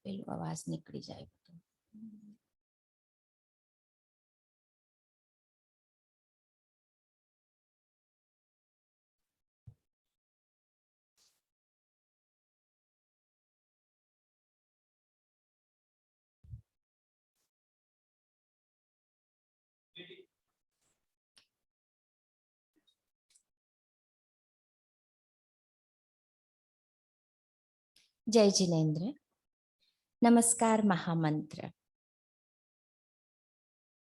પેલું અવાજ નીકળી જાય. જય જિનેન્દ્ર. નમસ્કાર. મહામંત્ર.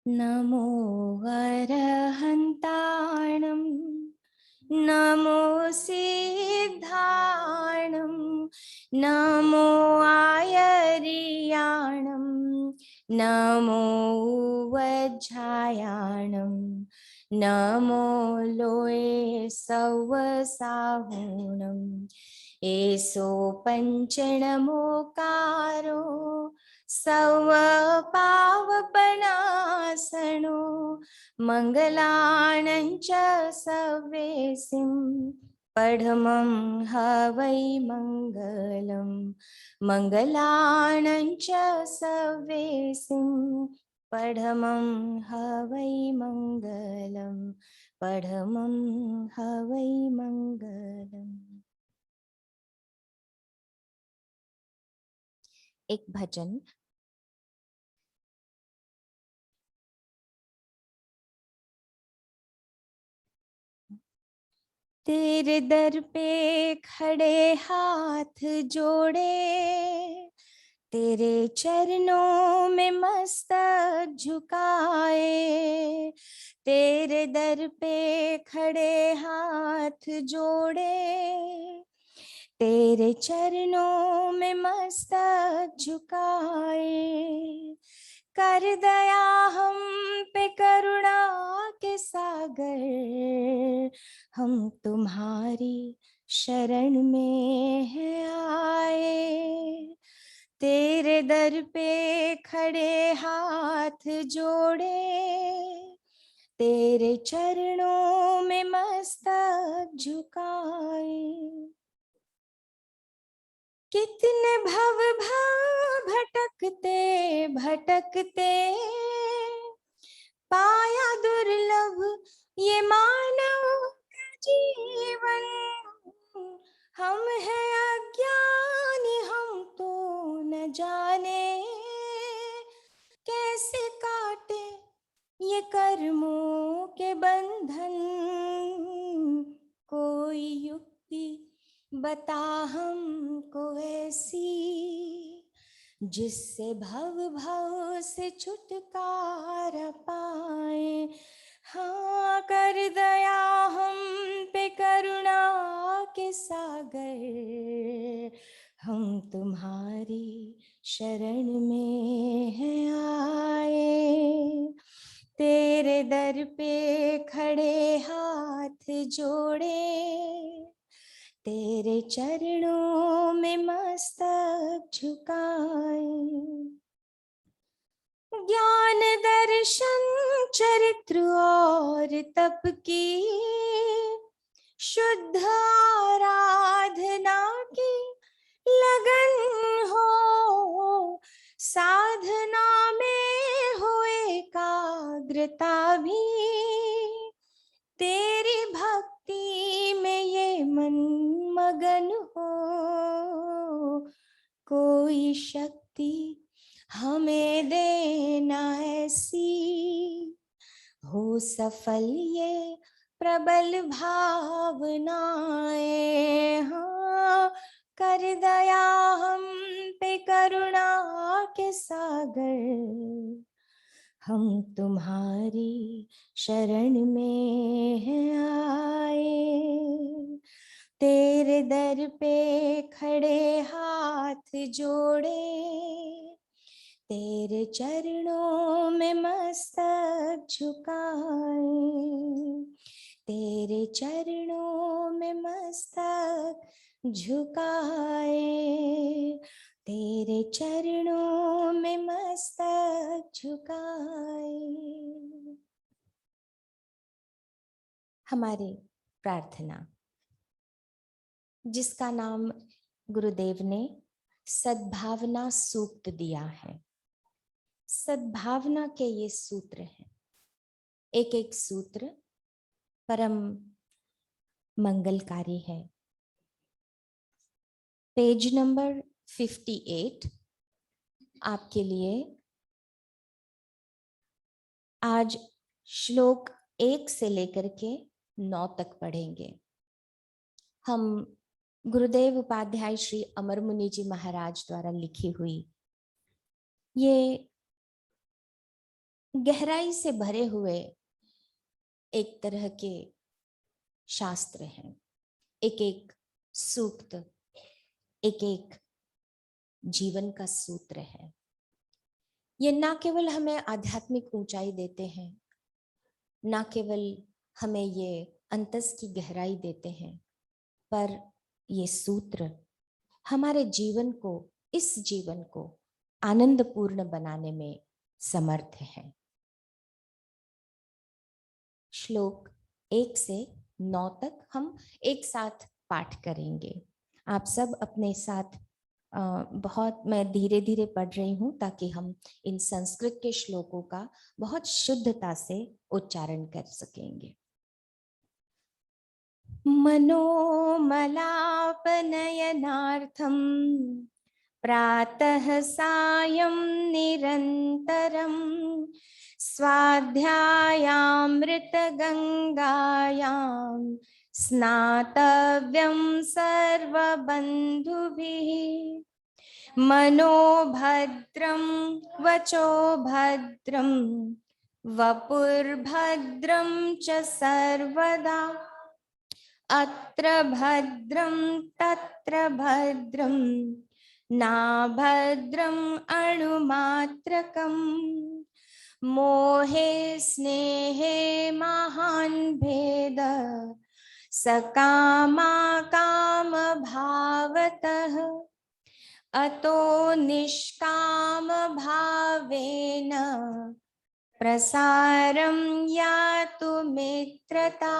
નમો અરહંતાણમ, નમો સિદ્ધાણમ, નમો આયરિયાણમ, નમો વજ્જાયાણમ, નમો લોય સવસાહુણમ, એસો પંચણમોકારો સવ પાવપનાસણો, મંગલાણંચ સવેસિં પડમં હવૈ મંગલમ, મંગલાણંચ સવેસિં પડમં હવૈ મંગલમ, પડમં હવૈ મંગલમ. એક ભજન. तेरे दर पे खड़े हाथ जोड़े, तेरे चरणों में मस्तक झुकाए, तेरे दर पे खड़े हाथ जोड़े, तेरे चरणों में मस्तक झुकाए, कर दया हम पे करुणा के सागर, हम तुम्हारी शरण में है आए, तेरे दर पे खड़े हाथ जोड़े, तेरे चरणों में मस्तक झुकाए, कितने भव भटकते भटकते पाया दुर्लभ ये मानव जीवन, हम हैं अज्ञानी हम तो न जाने, कैसे काटे ये कर्मों के बंधन, कोई युक्ति बता हमको ऐसी, जिससे भव से छुटकारा पाए। हाँ, कर दया हम पे करुणा के सागर, हम तुम्हारी शरण में है आए, तेरे दर पे खड़े हाथ जोड़े, तेरे चरणों में मस्तक झुकाए, ज्ञान दर्शन चरित्र और तप की शुद्ध आराधना की लगन हो, साधना में हो एकाग्रता भी, तेरी भक्ति में ये मन मगन हो, कोई शक्ति हमें देना ऐसी, हो सफल ये प्रबल भावनाएं। हाँ, कर दया हम पे करुणा के सागर, हम तुम्हारी शरण में है आए, तेरे दर पे खड़े हाथ जोड़े, तेरे चरणों में मस्तक झुकाए, तेरे चरणों में मस्तक झुकाए, तेरे चरणों में मस्तक झुकाए। हमारी प्रार्थना, जिसका नाम गुरुदेव ने सद्भावना सूक्त दिया है। सद्भावना के ये सूत्र हैं, एक एक सूत्र परम मंगलकारी है। पेज नंबर 58 आपके लिए आज श्लोक 1 से लेकर के 9 तक पढ़ेंगे। हम गुरुदेव उपाध्याय श्री अमर मुनि जी महाराज द्वारा लिखी हुई ये गहराई से भरे हुए एक तरह के शास्त्र हैं। एक एक सूक्त एक एक जीवन का सूत्र है। ये ना केवल हमें आध्यात्मिक ऊंचाई देते हैं, ना केवल हमें ये अंतस की गहराई देते हैं, पर ये सूत्र हमारे जीवन को, इस जीवन को आनंदपूर्ण बनाने में समर्थ है। श्लोक 1 से 9 तक हम एक साथ पाठ करेंगे। आप सब अपने साथ बहुत, मैं धीरे धीरे पढ़ रही हूँ ताकि हम इन संस्कृत के श्लोकों का बहुत शुद्धता से उच्चारण कर सकेंगे। मनोमलापनयनार्थं प्रातः सायं निरन्तरं स्वाध्यायामृतगंगायां स्नातव्यं सर्वबन्धुभिः। मनोभद्रं वचो भद्रं वपुर्भद्रं च सर्वदा। अत्र भद्रं तत्र भद्रं नाभद्रम् अणुमात्रकम्। मोहे स्नेहे महान् भेद सकामा काम भावतः। अतो निष्काम भावेन प्रसारं यातु मित्रता।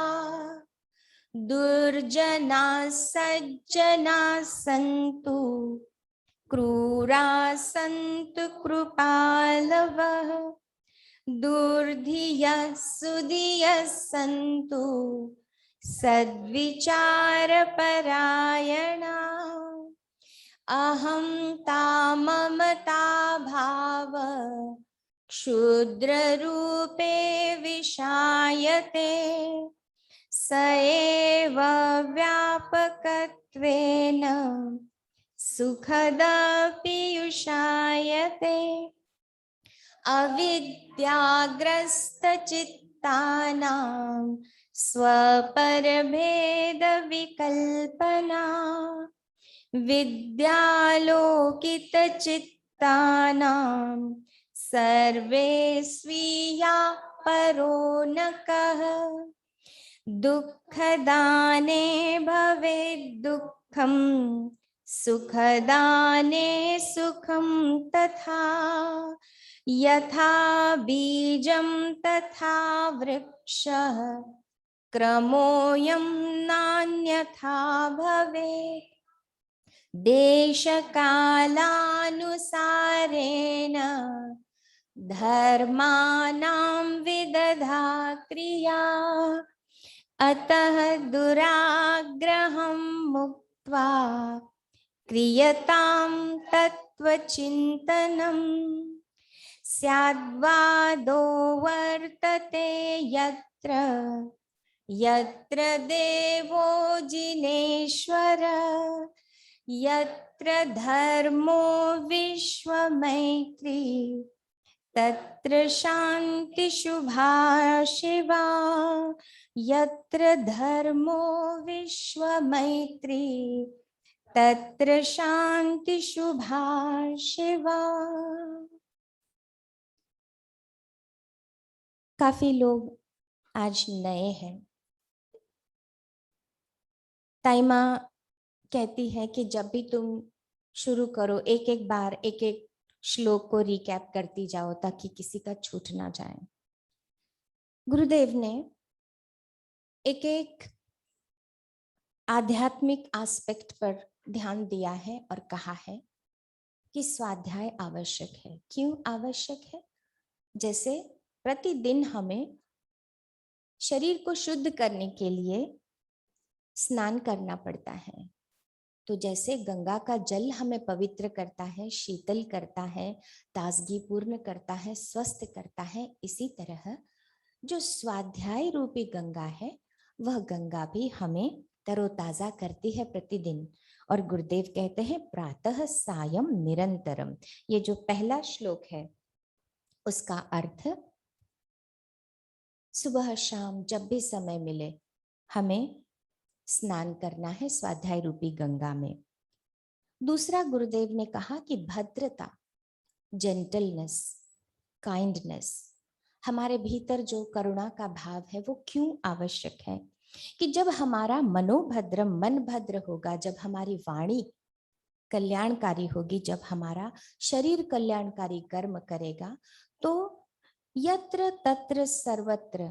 दुर्जना सज्जना सन्तु क्रूरा सन्तु कृपालवः। दुर्धियः सुधियः सन्तु सद्विचारपरायणा। अहं ममता भाव क्षुद्ररूपे विशायते। स एव व्यापकत्वेन सुखदपीयुषायते। अविद्याग्रस्तचित्तानां स्वपरभेदविकल्पना। विद्यालोकितचित्तानां सर्वे स्वीया परो न कः। दुःखदाने भवेद् दुःखं सुखदाने सुखं तथा। यथा बीजं तथा वृक्षः क्रमोऽयं नान्यथा भवेत्। देशकालानुसारेण धर्माणां विदधा क्रिया। अतः दुराग्रहं मुक्त्वा क्रियतां तत्त्वचिन्तनम्। स्याद्वादो वर्तते यत्र यत्र देवो जिनेश्वर। यत्र धर्मो विश्वमैत्री तत्र शान्ति शुभा शिवा। यत्र धर्मो विश्वमैत्री तत्र शान्ति शुभा शिवा। काफी लोग आज नए हैं। ताइमा कहती है कि जब भी तुम शुरू करो एक एक बार एक एक श्लोक को रिकैप करती जाओ ताकि किसी का छूट ना जाए। गुरुदेव ने एक एक आध्यात्मिक एस्पेक्ट पर ध्यान दिया है और कहा है कि स्वाध्याय आवश्यक है। क्यों आवश्यक है? जैसे प्रतिदिन हमें शरीर को शुद्ध करने के लिए स्नान करना पड़ता है। तो जैसे गंगा का जल हमें पवित्र करता है, शीतल करता है, ताजगी पूर्ण करता है, स्वस्थ करता है, इसी तरह जो स्वाध्याय रूपी गंगा है वह गंगा भी हमें तरोताजा करती है प्रतिदिन। और गुरुदेव कहते हैं प्रातः सायं निरंतरम। ये जो पहला श्लोक है उसका अर्थ सुबह शाम जब भी समय मिले हमें स्नान करना है स्वाध्याय रूपी गंगा में। दूसरा गुरुदेव ने कहा कि भद्रता, जेंटलनेस, काइंडनेस, हमारे भीतर जो करुणा का भाव है वो क्यों आवश्यक है? कि जब हमारा मनोभद्र मन भद्र होगा, जब हमारी वाणी कल्याणकारी होगी, जब हमारा शरीर कल्याणकारी कर्म करेगा, तो यत्र तत्र सर्वत्र,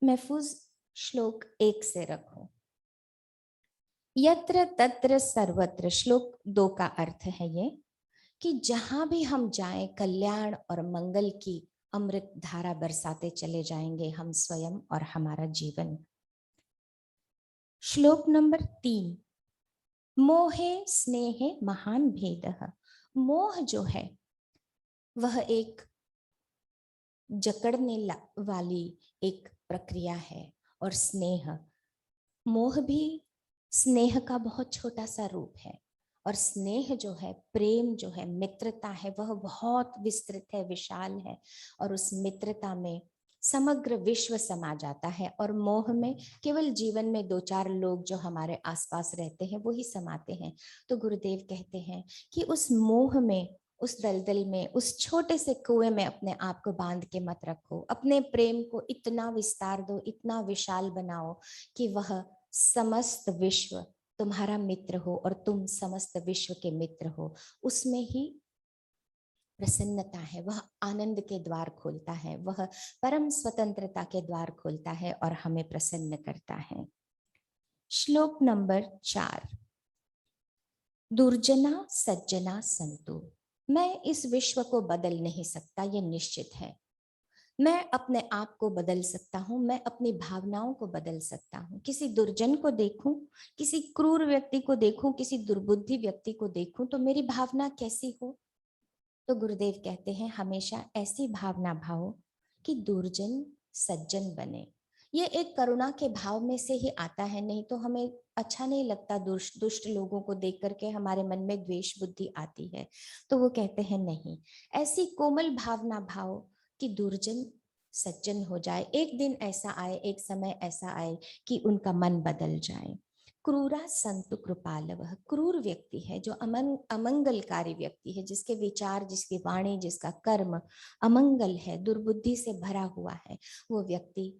महफूज श्लोक 1 से रखो, यत्र तत्र सर्वत्र, श्लोक 2 का अर्थ है ये कि जहां भी हम जाएं कल्याण और मंगल की अमृत धारा बरसाते चले जाएंगे हम स्वयं और हमारा जीवन। श्लोक नंबर 3, मोहे स्नेहे महान भेदः। मोह जो है वह एक जकड़ने वाली एक प्रक्रिया है, और स्नेह, मोह भी स्नेह का बहुत छोटा सा रूप है। और स्नेह जो है, प्रेम जो है, मित्रता है, वह बहुत विस्तृत है, विशाल है, और उस मित्रता में समग्र विश्व समा जाता है। और मोह में केवल जीवन में 2-4 लोग जो हमारे आसपास रहते हैं वो ही समाते हैं। तो गुरुदेव कहते हैं कि उस मोह में, उस दलदल में, उस छोटे से कुएं में अपने आप को बांध के मत रखो। अपने प्रेम को इतना विस्तार दो, इतना विशाल बनाओ कि वह समस्त विश्व तुम्हारा मित्र हो और तुम समस्त विश्व के मित्र हो। उसमें ही प्रसन्नता है, वह आनंद के द्वार खोलता है, वह परम स्वतंत्रता के द्वार खोलता है और हमें प्रसन्न करता है। श्लोक नंबर 4, दुर्जना सज्जना संतु। मैं इस विश्व को बदल नहीं सकता, ये निश्चित है। मैं अपने आप को बदल सकता हूँ, मैं अपनी भावनाओं को बदल सकता हूँ। किसी दुर्जन को देखूं, किसी क्रूर व्यक्ति को देखूं, किसी दुर्बुद्धि व्यक्ति को देखूं तो मेरी भावना कैसी हो? तो गुरुदेव कहते हैं हमेशा ऐसी भावना भाओ कि दुर्जन सज्जन बने। ये एक करुणा के भाव में से ही आता है, नहीं तो हमें अच्छा नहीं लगता दुष्ट लोगों को देख करके हमारे मन में द्वेष बुद्धि आती है। तो वो कहते हैं नहीं, ऐसी कोमल भावना भाव कि दुर्जन सज्जन हो जाए। एक दिन ऐसा आए, एक समय ऐसा आए कि उनका मन बदल जाए। क्रूरा संतु कृपालवः, क्रूर व्यक्ति है जो अमंगलकारी व्यक्ति है, जिसके विचार, जिसकी वाणी, जिसका कर्म अमंगल है, दुर्बुद्धि से भरा हुआ है, वो व्यक्ति,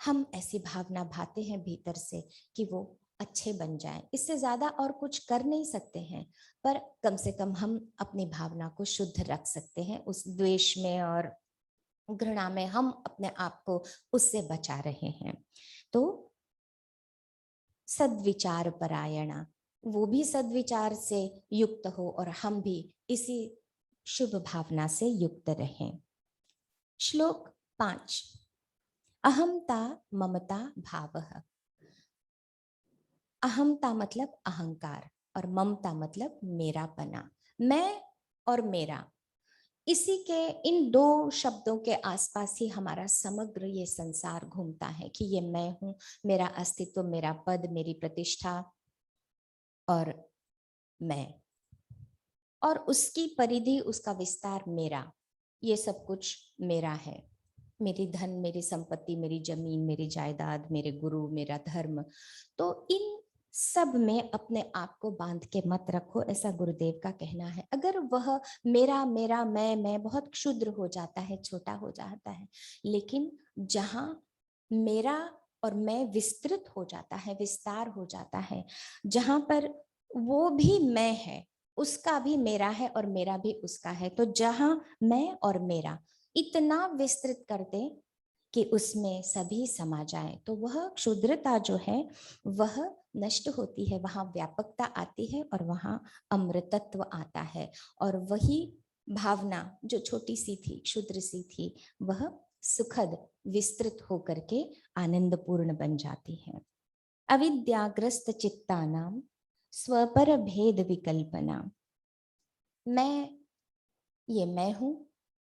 हम ऐसी भावना भाते हैं भीतर से कि वो अच्छे बन जाएं। इससे ज्यादा और कुछ कर नहीं सकते हैं, पर कम से कम हम अपनी भावना को शुद्ध रख सकते हैं। उस द्वेष में और घृणा में हम अपने आप को उससे बचा रहे हैं। तो सद्विचार परायणा, वो भी सद्विचार से युक्त हो और हम भी इसी शुभ भावना से युक्त रहें। श्लोक 5, अहमता ममता भावः। अहमता मतलब अहंकार और ममता मतलब मेरापना, मैं और मेरा। इसी के, इन 2 शब्दों के आसपास ही हमारा समग्र ये संसार घूमता है कि ये मैं हूं, मेरा अस्तित्व, मेरा पद, मेरी प्रतिष्ठा और मैं, और उसकी परिधि, उसका विस्तार मेरा, ये सब कुछ मेरा है। मेरी धन, मेरी संपत्ति, मेरी जमीन, मेरी जायदाद, मेरे गुरु, मेरा धर्म। तो इन सब में अपने आप को बांध के मत रखो, ऐसा गुरुदेव का कहना है। अगर वह मेरा मेरा मैं बहुत क्षुद्र हो जाता है, छोटा हो जाता है, लेकिन जहां मेरा और मैं विस्तृत हो जाता है, विस्तार हो जाता है, जहां पर वो भी मैं है, उसका भी मेरा है और मेरा भी उसका है, तो जहां मैं और मेरा इतना विस्तृत कर दे कि उसमें सभी समा जाए, तो वह क्षुद्रता जो है वह नष्ट होती है वहां व्यापकता आती है और वहां अमृतत्व आता है, और वही भावना जो छोटी सी थी, क्षुद्र सी थी, वह सुखद विस्तृत होकर के आनंदपूर्ण बन जाती है। अविद्याग्रस्त चित्तानां स्वपर भेद विकल्पना। ये मैं हूं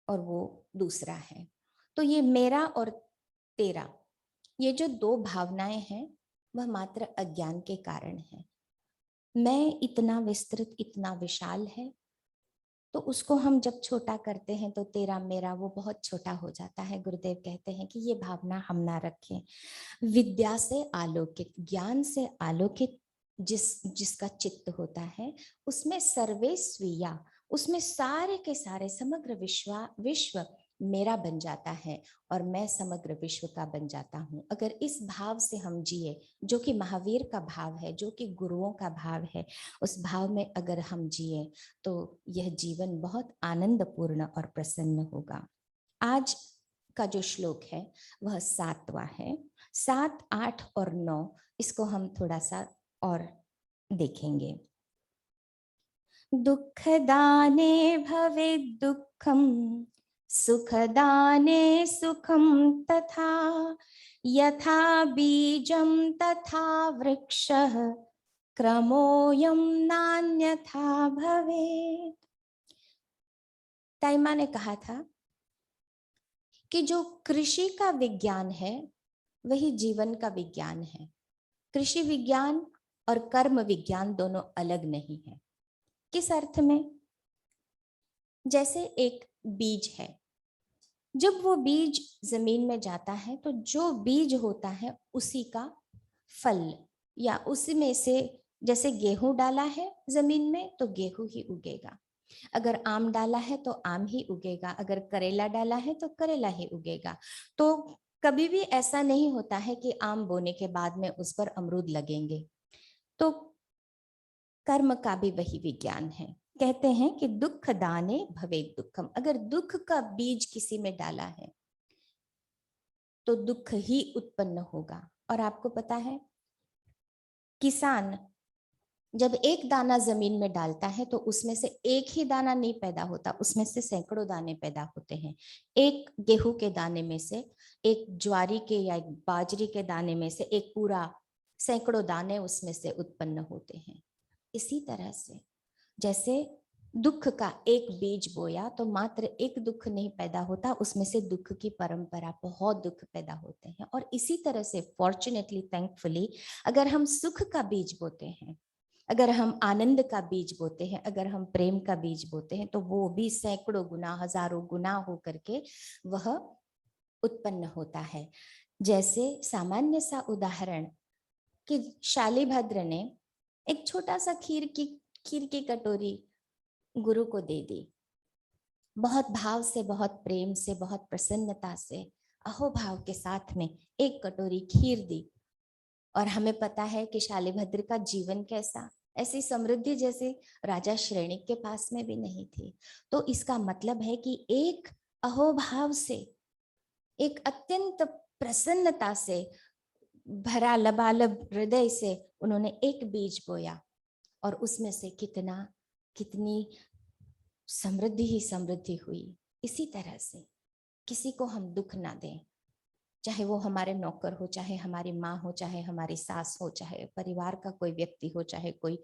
और वो दूसरा है, तो ये मेरा और तेरा, ये जो दो भावनाएं हैं वह मात्र अज्ञान के कारण है। मैं इतना विस्तृत, इतना विशाल है, तो उसको हम जब छोटा करते हैं तो तेरा मेरा वो बहुत छोटा हो जाता है। गुरुदेव कहते हैं कि ये भावना हम ना रखें। विद्या से आलोकित, ज्ञान से आलोकित जिसका चित्त होता है, उसमें सर्वेस्वीया, उसमें सारे के सारे समग्र विश्व मेरा बन जाता है और मैं समग्र विश्व का बन जाता हूँ। अगर इस भाव से हम जिए, जो कि महावीर का भाव है, जो कि गुरुओं का भाव है, उस भाव में अगर हम जिए तो यह जीवन बहुत आनंदपूर्ण और प्रसन्न होगा। आज का जो श्लोक है वह 7वां है। 7, 8 और 9 इसको हम थोड़ा सा और देखेंगे। दुःखदाने भवेद् दुःखं, सुखदाने सुखं तथा, यथा बीजं तथा वृक्षः, क्रमोऽयं नान्यथा भवेत्। ताइमा ने कहा था कि जो कृषि का विज्ञान है वही जीवन का विज्ञान है। कृषि विज्ञान और कर्म विज्ञान दोनों अलग नहीं है। किस अर्थ में? जैसे एक बीज है, जब वो बीज जमीन में जाता है तो जो बीज होता है उसी का फल, या उसी में से, जैसे गेहूं डाला है जमीन में तो गेहूं ही उगेगा, अगर आम डाला है तो आम ही उगेगा, अगर करेला डाला है तो करेला ही उगेगा। तो कभी भी ऐसा नहीं होता है कि आम बोने के बाद में उस पर अमरूद लगेंगे। तो कर्म का भी वही विज्ञान है। कहते हैं कि दुख दाने भवेत् दुःखम, अगर दुख का बीज किसी में डाला है तो दुख ही उत्पन्न होगा। और आपको पता है, किसान जब एक दाना जमीन में डालता है तो उसमें से एक ही दाना नहीं पैदा होता, उसमें से सैकड़ों दाने पैदा होते हैं। एक गेहूं के दाने में से, एक ज्वारी के या एक बाजरी के दाने में से एक पूरा सैकड़ों दाने उसमें से उत्पन्न होते हैं। इसी तरह से जैसे दुख का एक बीज बोया तो मात्र एक दुख नहीं पैदा होता, उसमें से दुख की परंपरा, बहुत दुख पैदा होते हैं। और इसी तरह से फॉर्चुनेटली, थैंकफुली, अगर हम सुख का बीज बोते हैं, अगर हम आनंद का बीज बोते हैं, अगर हम प्रेम का बीज बोते हैं, तो वो भी सैकड़ों गुना, हजारों गुना हो करके वह उत्पन्न होता है। जैसे सामान्य सा उदाहरण कि शालिभद्र ने एक छोटा सा खीर की कटोरी गुरु को दे दी, बहुत भाव से, बहुत प्रेम से, बहुत प्रसन्नता से, अहोभाव के साथ में एक कटोरी खीर दी। और हमें पता है कि शालिभद्र का जीवन कैसा, ऐसी समृद्धि जैसे राजा श्रेणिक के पास में भी नहीं थी। तो इसका मतलब है कि एक अहोभाव से, एक अत्यंत प्रसन्नता से भरा लबालब हृदय से उन्होंने एक बीज बोया और उसमें से कितनी समृद्धि ही समृद्धि हुई। इसी तरह से किसी को हम दुख ना दें, चाहे वो हमारे नौकर हो, चाहे हमारी माँ हो, चाहे हमारी सास हो, चाहे परिवार का कोई व्यक्ति हो, चाहे कोई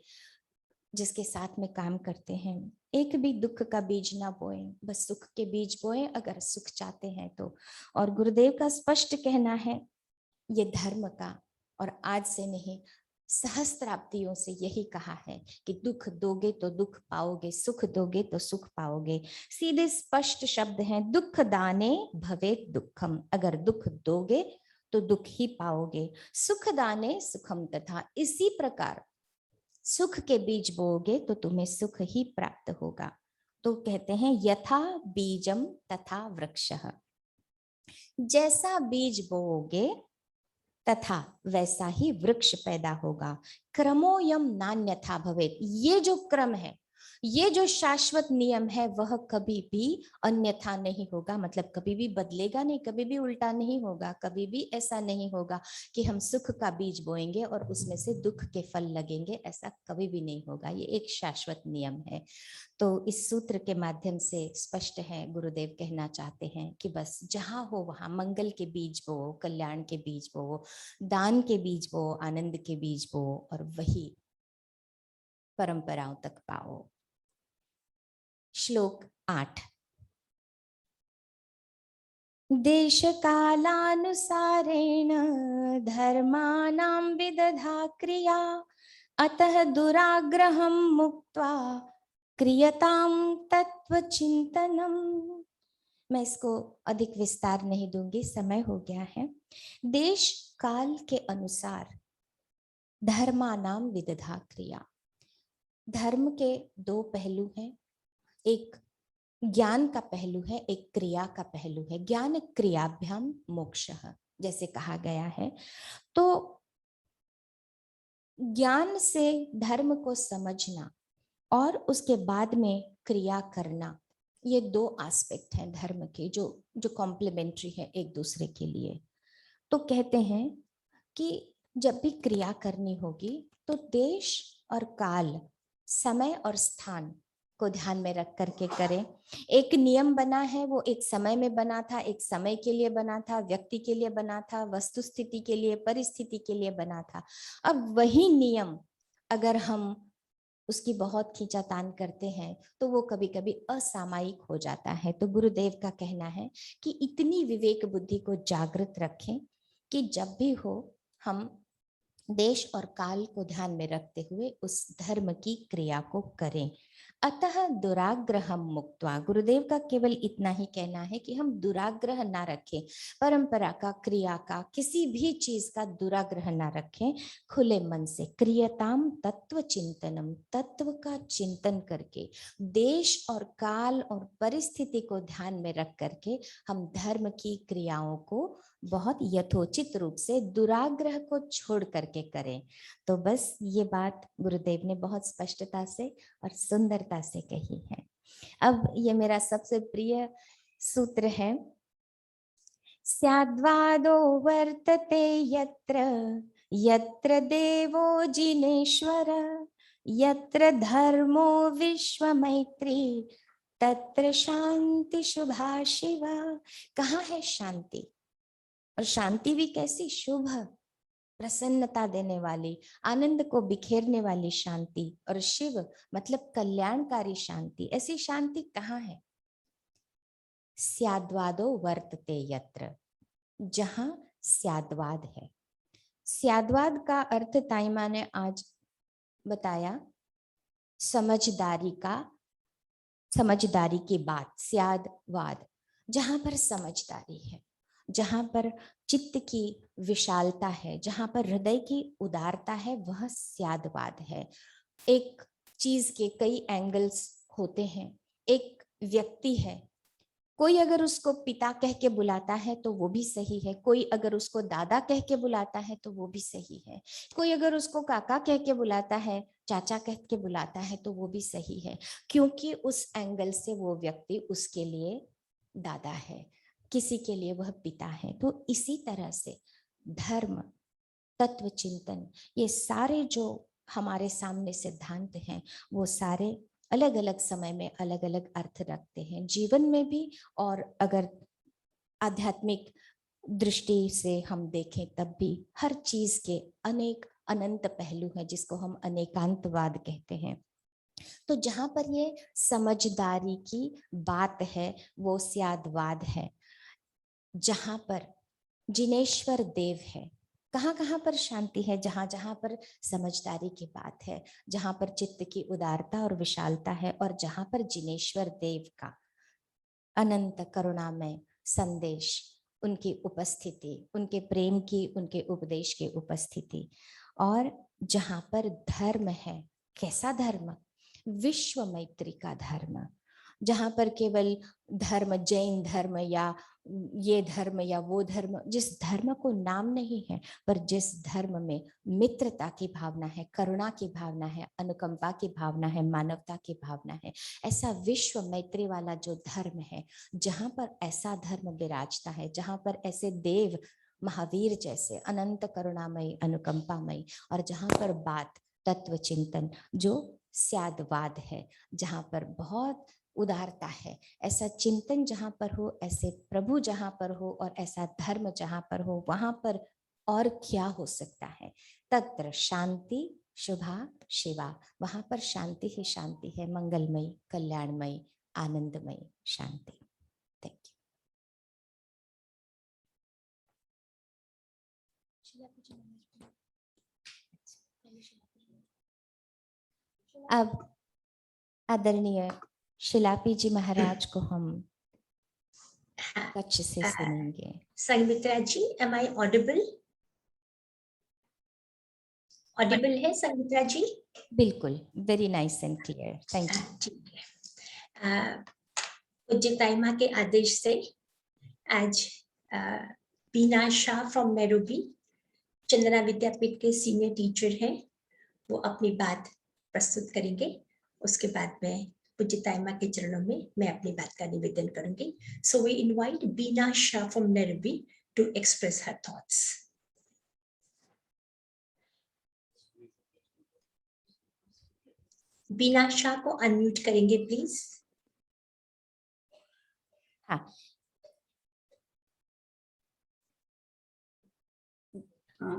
जिसके साथ में काम करते हैं, एक भी दुख का बीज ना बोए, बस सुख के बीज बोए अगर सुख चाहते हैं तो। और गुरुदेव का स्पष्ट कहना है, ये धर्म का, और आज से नहीं, सहस्त्राब्दियों से यही कहा है कि दुख दोगे तो दुख पाओगे, सुख दोगे तो सुख पाओगे। सीधे स्पष्ट शब्द हैं, दुख दाने भवेत् दुःखम, अगर दुख दोगे तो दुख ही पाओगे, सुख दाने सुखम तथा, इसी प्रकार सुख के बीज बोओगे तो तुम्हें सुख ही प्राप्त होगा। तो कहते हैं यथा बीजम तथा वृक्षः, जैसा बीज बोओगे तथा वैसा ही वृक्ष पैदा होगा। क्रमोयम नान्यथा भवेत्, ये जो क्रम है ये जो शाश्वत नियम है वह कभी भी अन्यथा नहीं होगा, मतलब कभी भी बदलेगा नहीं, कभी भी उल्टा नहीं होगा, कभी भी ऐसा नहीं होगा कि हम सुख का बीज बोएंगे और उसमें से दुख के फल लगेंगे, ऐसा कभी भी नहीं होगा। ये एक शाश्वत नियम है। तो इस सूत्र के माध्यम से स्पष्ट है, गुरुदेव कहना चाहते हैं कि बस जहां हो वहां मंगल के बीज बो, कल्याण के बीज बो, दान के बीज बो, आनंद के बीज बो, और वही परंपराओं तक पाओ। श्लोक 8। देश कालानुसारेण धर्माणां विदधा क्रिया, अतः दुराग्रहं मुक्त्वा क्रियतां तत्वचिंतनम। मैं इसको अधिक विस्तार नहीं दूंगी, समय हो गया है। देश काल के अनुसार धर्मानां विदधा क्रिया। धर्म के दो पहलू हैं, एक ज्ञान का पहलू है, एक क्रिया का पहलू है। ज्ञान क्रियाभ्याम मोक्षः जैसे कहा गया है। तो ज्ञान से धर्म को समझना और उसके बाद में क्रिया करना, ये दो एस्पेक्ट हैं धर्म के, जो जो कॉम्प्लीमेंट्री है एक दूसरे के लिए। तो कहते हैं कि जब भी क्रिया करनी होगी तो देश और काल, समय और स्थान को ध्यान में रख करके करें। एक नियम बना है, वो एक समय में बना था, एक समय के लिए बना था, व्यक्ति के लिए बना था, वस्तु स्थिति के लिए, परिस्थिति के लिए बना था। अब वही नियम अगर हम उसकी बहुत खींचातान करते हैं तो वो कभी कभी असामायिक हो जाता है। तो गुरुदेव का कहना है कि इतनी विवेक बुद्धि को जागृत रखें कि जब भी हो हम देश और काल को ध्यान में रखते हुए उस धर्म की क्रिया को करें। अतः दुराग्रहम मुक्त्वा, गुरुदेव का केवल इतना ही कहना है कि हम दुराग्रह ना रखें, परंपरा का, क्रिया का, किसी भी चीज का दुराग्रह ना रखें, खुले मन से क्रियताम तत्व चिंतनम, तत्व का चिंतन करके, देश और काल और परिस्थिति को ध्यान में रख करके हम धर्म की क्रियाओं को बहुत यथोचित रूप से दुराग्रह को छोड़ करके करें। तो बस ये बात गुरुदेव ने बहुत स्पष्टता से और सुंदरता से कही है। अब ये मेरा सबसे प्रिय सूत्र है। स्याद्वादो वर्तते यत्र, यत्र देवो जिनेश्वर, यत्र धर्मो विश्वमैत्री, तत्र शांति शुभा शिवा। कहाँ है शांति, और शांति भी कैसी, शुभ, प्रसन्नता देने वाली, आनंद को बिखेरने वाली शांति, और शिव मतलब कल्याणकारी शांति। ऐसी शांति कहाँ है? स्याद्वादो वर्तते यत्र, जहां स्याद्वाद है। स्याद्वाद का अर्थ ताइमा ने आज बताया, समझदारी का, समझदारी की बात, स्याद्वाद जहां पर समझदारी है, जहां पर चित्त की विशालता है, जहां पर हृदय की उदारता है, वह स्याद्वाद है। एक चीज के कई एंगल्स होते हैं। एक व्यक्ति है, कोई अगर उसको पिता कह के बुलाता है तो वो भी सही है, कोई अगर उसको दादा कह के बुलाता है तो वो भी सही है, कोई अगर उसको काका कह के बुलाता है, चाचा कह के बुलाता है तो वो भी सही है, क्योंकि उस एंगल से वो व्यक्ति उसके लिए दादा है, किसी के लिए वह पिता है। तो इसी तरह से धर्म, तत्व चिंतन, ये सारे जो हमारे सामने सिद्धांत हैं, वो सारे अलग अलग समय में अलग अलग अर्थ रखते हैं, जीवन में भी, और अगर आध्यात्मिक दृष्टि से हम देखें तब भी। हर चीज के अनेक अनंत पहलू हैं जिसको हम अनेकांतवाद कहते हैं। तो जहां पर ये समझदारी की बात है वो स्याद्वाद है। जहां पर जिनेश्वर देव है, कहाँ कहाँ पर शांति है? जहां जहां पर समझदारी की बात है, जहां पर चित्त की उदारता और विशालता है, और जहां पर जिनेश्वर देव का अनंत करुणामय संदेश, उनकी उपस्थिति, उनके प्रेम की, उनके उपदेश की उपस्थिति, और जहां पर धर्म है, कैसा धर्म? विश्व मैत्री का धर्म, जहां पर केवल धर्म, जैन धर्म या ये धर्म या वो धर्म, जिस धर्म को नाम नहीं है, पर जिस धर्म में मित्रता की भावना है, करुणा की भावना है, अनुकंपा की भावना है, मानवता की भावना है, ऐसा विश्व मैत्री वाला जो धर्म है, जहां पर ऐसा धर्म विराजता है, जहां पर ऐसे देव महावीर जैसे अनंत करुणामयी अनुकंपामयी, और जहां पर बात तत्व चिंतन जो स्यादवाद है, जहां पर बहुत उदारता है, ऐसा चिंतन जहां पर हो, ऐसे प्रभु जहां पर हो, और ऐसा धर्म जहां पर हो, वहां पर और क्या हो सकता है। तत्र शांति शुभा शिवा, वहां पर शांति ही शांति है, मंगलमयी, कल्याणमयी, आनंदमयी शांति। Thank you. अब आदरणीय शिलापी जी महाराज को हम कच्छ से सुनेंगे। संगमित्रा जी, am I audible? Audible है संगमित्रा जी? बिल्कुल, very nice and clear, thank you. ठीक है। पूज्य ताइमा के आदेश से आज बीना शाह फ्रॉम नैरोबी, चंदना विद्यापीठ के सीनियर टीचर हैं, वो अपनी बात प्रस्तुत करेंगे। उसके बाद में पूज्य ताइमा के चरणों में मैं अपनी बात का निवेदन करूंगी। So we invite Bina Shah from Nairobi to express her thoughts. Bina Shah को अनम्यूट करेंगे प्लीज। हाँ,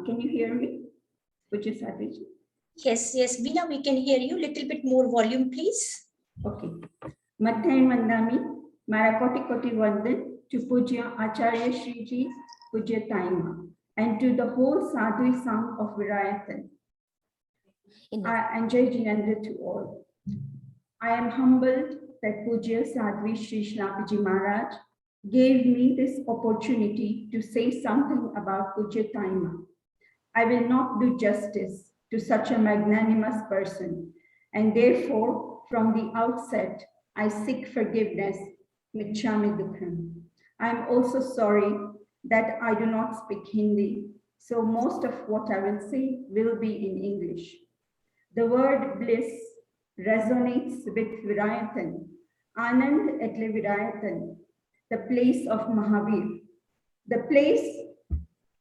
can you hear me? Pujya Sadhvi? Yes, Veena, we can hear you. Little bit more volume, please. Okay. Madhyain Mandami, Mara Koti Koti Vandan to Pujya Acharya Shri Ji, Pujya Taima, and to the whole Sadhu Sangh of Virayathan. And Jai Jinendra to all. I am humbled that Pujya Sadhvi Shri Shlapiji Maharaj gave me this opportunity to say something about Pujya Taima. I will not do justice to such a magnanimous person, and therefore, from the outset, I seek forgiveness, Michhami Dukkham. I am also sorry that I do not speak Hindi, so most of what I will say will be in English. The word bliss resonates with Virayathan, Anand etle Virayathan, the place of Mahavir. The place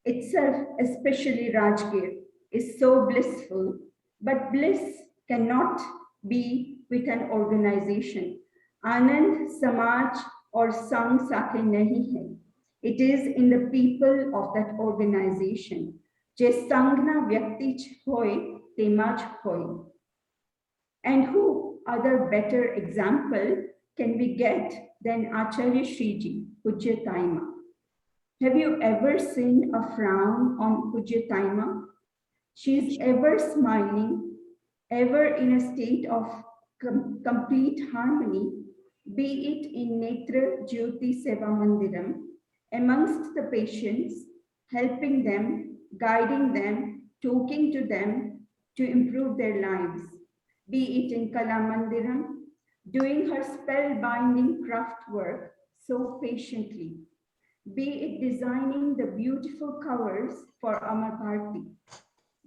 itself, especially Rajgir, is so blissful, but bliss cannot be with an organization. Anand Samaj or Sang Sakhe nahi hai. It is in the people of that organization. Je Sangna Vyakti hoy, temaj hoy. And who other better example can we get than Acharya Shriji, Pujya Taima? Have you ever seen a frown on Pujya Taima? She is ever smiling, ever in a state of complete harmony, be it in Netra Jyoti Seva Mandiram, amongst the patients, helping them, guiding them, talking to them to improve their lives, be it in Kala Mandiram, doing her spellbinding craft work so patiently, be it designing the beautiful covers for Amar Bharati,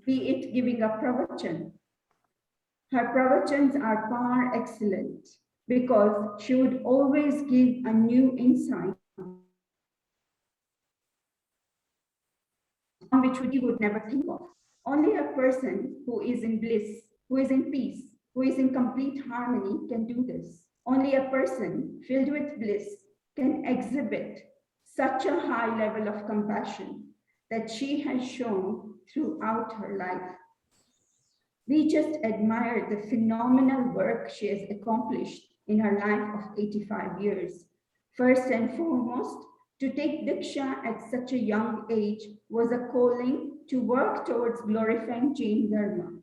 be it giving a pravachan. Her pravachans are par excellent because she would always give a new insight on which we would never think of. Only a person who is in bliss, who is in peace, who is in complete harmony can do this. Only a person filled with bliss can exhibit such a high level of compassion that she has shown throughout her life. We just admire the phenomenal work she has accomplished in her life of 85 years. First and foremost, to take Diksha at such a young age was a calling to work towards glorifying Jain Dharma.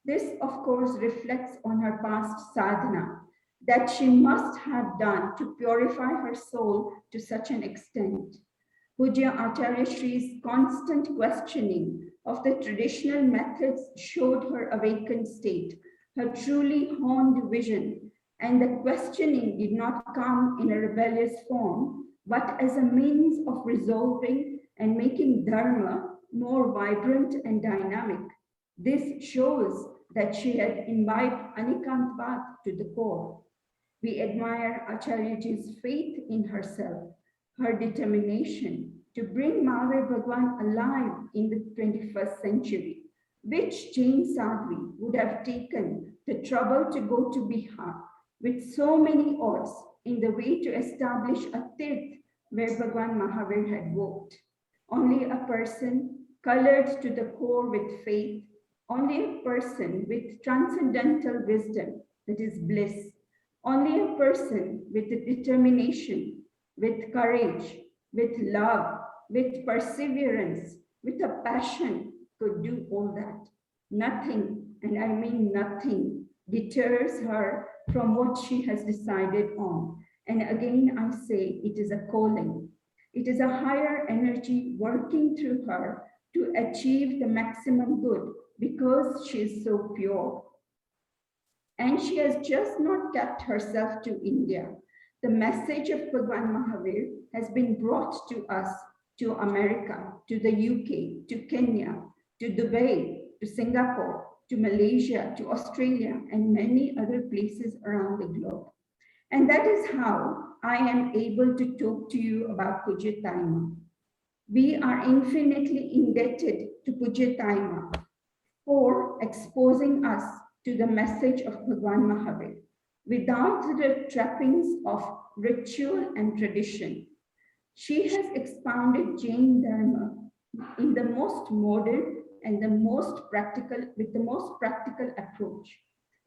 This, of course, reflects on her past sadhana that she must have done to purify her soul to such an extent. Pujya Acharya Shri's constant questioning of the traditional methods showed her awakened state, her truly honed vision, and the questioning did not come in a rebellious form, but as a means of resolving and making Dharma more vibrant and dynamic. This shows that she had imbibed Anikantvad to the core. We admire Acharyaji's faith in herself, her determination to bring Mahavir Bhagwan alive in the 21st century, which Jain Sadhvi would have taken the trouble to go to Bihar with so many odds in the way to establish a tirth where Bhagwan Mahavir had walked. Only a person colored to the core with faith, only a person with transcendental wisdom, that is bliss, only a person with determination, with courage, with love, with perseverance, with a passion could do all that. Nothing, and I mean nothing, deters her from what she has decided on. And again, I say it is a calling. It is a higher energy working through her to achieve the maximum good because she is so pure. And she has just not kept herself to India. The message of Bhagwan Mahavir has been brought to us, to America, to the UK, to Kenya, to Dubai, to Singapore, to Malaysia, to Australia, and many other places around the globe. And that is how I am able to talk to you about Pujya Taima. We are infinitely indebted to Pujya Taima for exposing us to the message of Bhagwan Mahavir without the trappings of ritual and tradition. She has expounded Jain Dharma in the most modern and the most practical, with the most practical approach.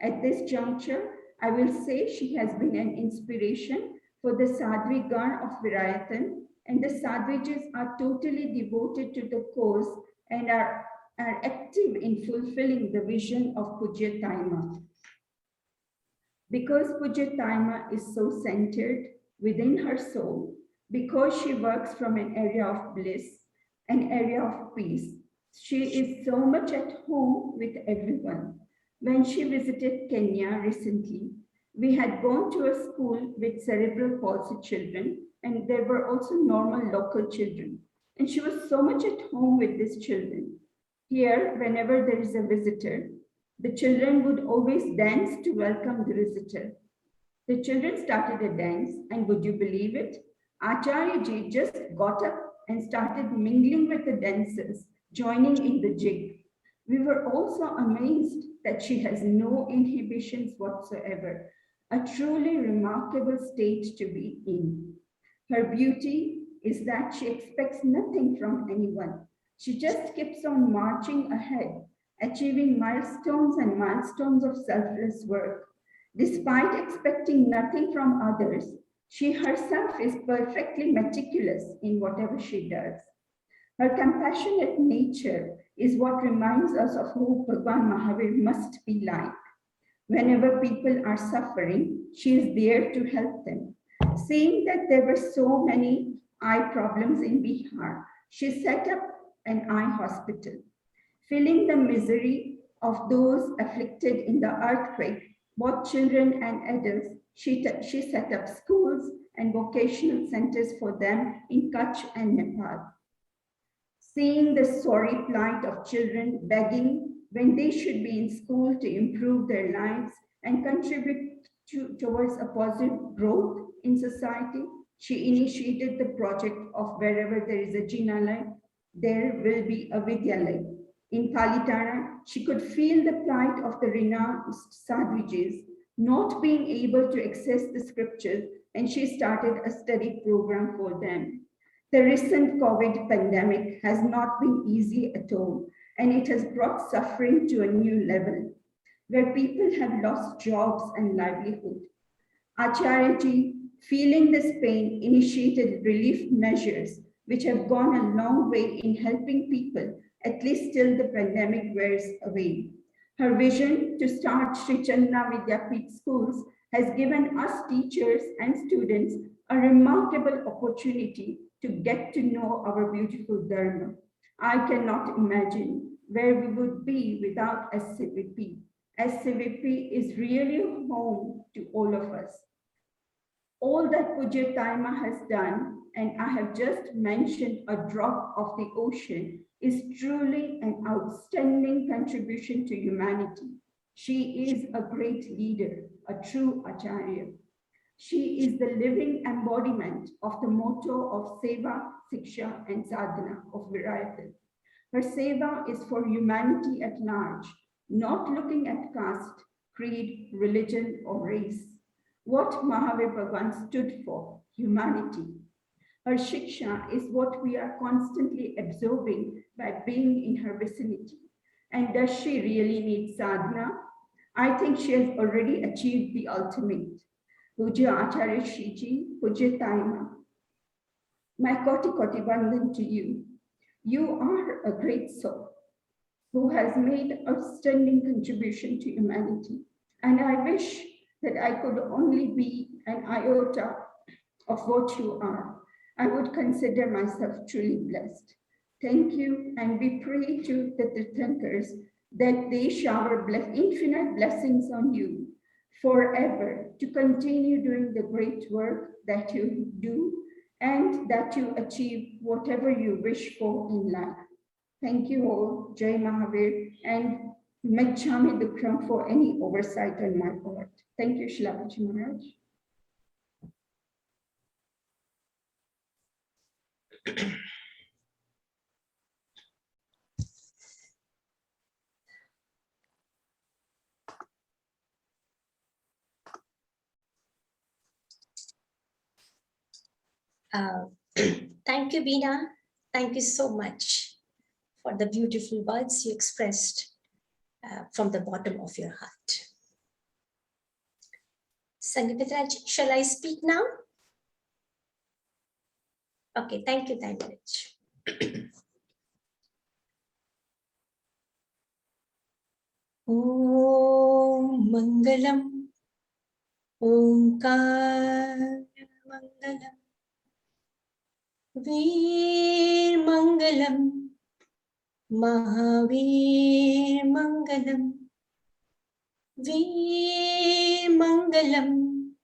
At this juncture, I will say she has been an inspiration for the Sadhvi Gan of Virayathan, and the Sadhvijas are totally devoted to the cause and are active in fulfilling the vision of Pujya Taima. Because Pujya Taima is so centered within her soul, because she works from an area of bliss, an area of peace, she is so much at home with everyone. When she visited Kenya recently, we had gone to a school with cerebral palsy children, and there were also normal local children. And she was so much at home with these children. Here, whenever there is a visitor, the children would always dance to welcome the visitor. The children started a dance, and would you believe it? Acharyaji just got up and started mingling with the dancers, joining in the jig. We were also amazed that she has no inhibitions whatsoever, a truly remarkable state to be in. Her beauty is that she expects nothing from anyone. She just keeps on marching ahead, achieving milestones and milestones of selfless work. Despite expecting nothing from others, she herself is perfectly meticulous in whatever she does. Her compassionate nature is what reminds us of who Bhagwan Mahavir must be like. Whenever people are suffering, she is there to help them. Seeing that there were so many eye problems in Bihar, she set up an eye hospital. Feeling the misery of those afflicted in the earthquake, both children and adults, she set up schools and vocational centers for them in Kutch and Nepal. Seeing the sorry plight of children begging when they should be in school to improve their lives and contribute towards a positive growth in society, she initiated the project of wherever there is a Jinalaya, there will be a Vidyalaya. In Palitana, she could feel the plight of the renounced Sadhvijas not being able to access the scriptures, and she started a study program for them. The recent COVID pandemic has not been easy at all, and it has brought suffering to a new level, where people have lost jobs and livelihood. Acharyaji, feeling this pain, initiated relief measures which have gone a long way in helping people, at least till the pandemic wears away. Her vision to start Sri Chandana Vidyapith schools has given us teachers and students a remarkable opportunity to get to know our beautiful Dharma. I cannot imagine where we would be without SCVP. SCVP is really home to all of us. All that Pujya Taima has done, and I have just mentioned a drop of the ocean, is truly an outstanding contribution to humanity. She is a great leader, a true Acharya. She is the living embodiment of the motto of Seva, Siksha, and Sadhana of Virayathan. Her seva is for humanity at large, not looking at caste, creed, religion, or race. What Mahavir Bhagavan stood for, humanity. Her shiksha is what we are constantly absorbing by being in her vicinity. And does she really need sadhana? I think she has already achieved the ultimate. Pujya Acharya Shriji, Pujya Taima, my koti koti vandan to you. You are a great soul who has made outstanding contribution to humanity. And I wish that I could only be an iota of what you are. I would consider myself truly blessed. Thank you, and we pray to the Tirthankars that they shower infinite blessings on you forever to continue doing the great work that you do and that you achieve whatever you wish for in life. Thank you all, Jai Mahavir, and Mechami Dukram for any oversight on my part. Thank you, Shilavaji Maharaj. Thank you, Beena. Thank you so much for the beautiful words you expressed from the bottom of your heart. Sangeetraj, shall I speak now? Okay, thank you, Tanraj. Om Mangalam, Omkar Mangalam, Veer Mangalam, Mahavir Mangalam, Veer Mangalam,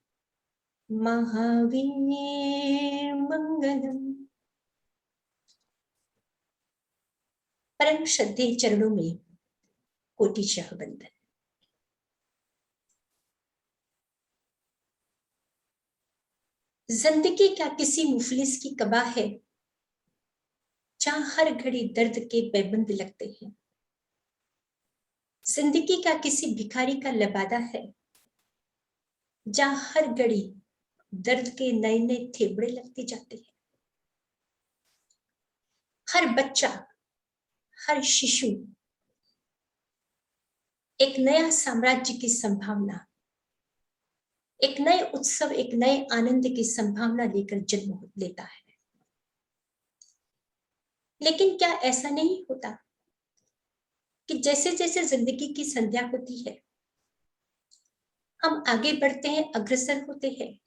Mahavir Mangalam. परम श्रद्धेय चरणों में कोटिशः वंदन। जिंदगी क्या किसी मुफलिस की कबा है जहां हर घड़ी दर्द के पैबंद लगते हैं। जिंदगी का किसी भिखारी का लबादा है जहां हर घड़ी दर्द के नए नए थेबड़े लगते जाते हैं। हर बच्चा, हर शिशु एक नया साम्राज्य की संभावना, एक नए उत्सव, एक नए आनंद की संभावना लेकर जन्म लेता है। लेकिन क्या ऐसा नहीं होता कि जैसे जैसे जिंदगी की संध्या होती है, हम आगे बढ़ते हैं, अग्रसर होते हैं,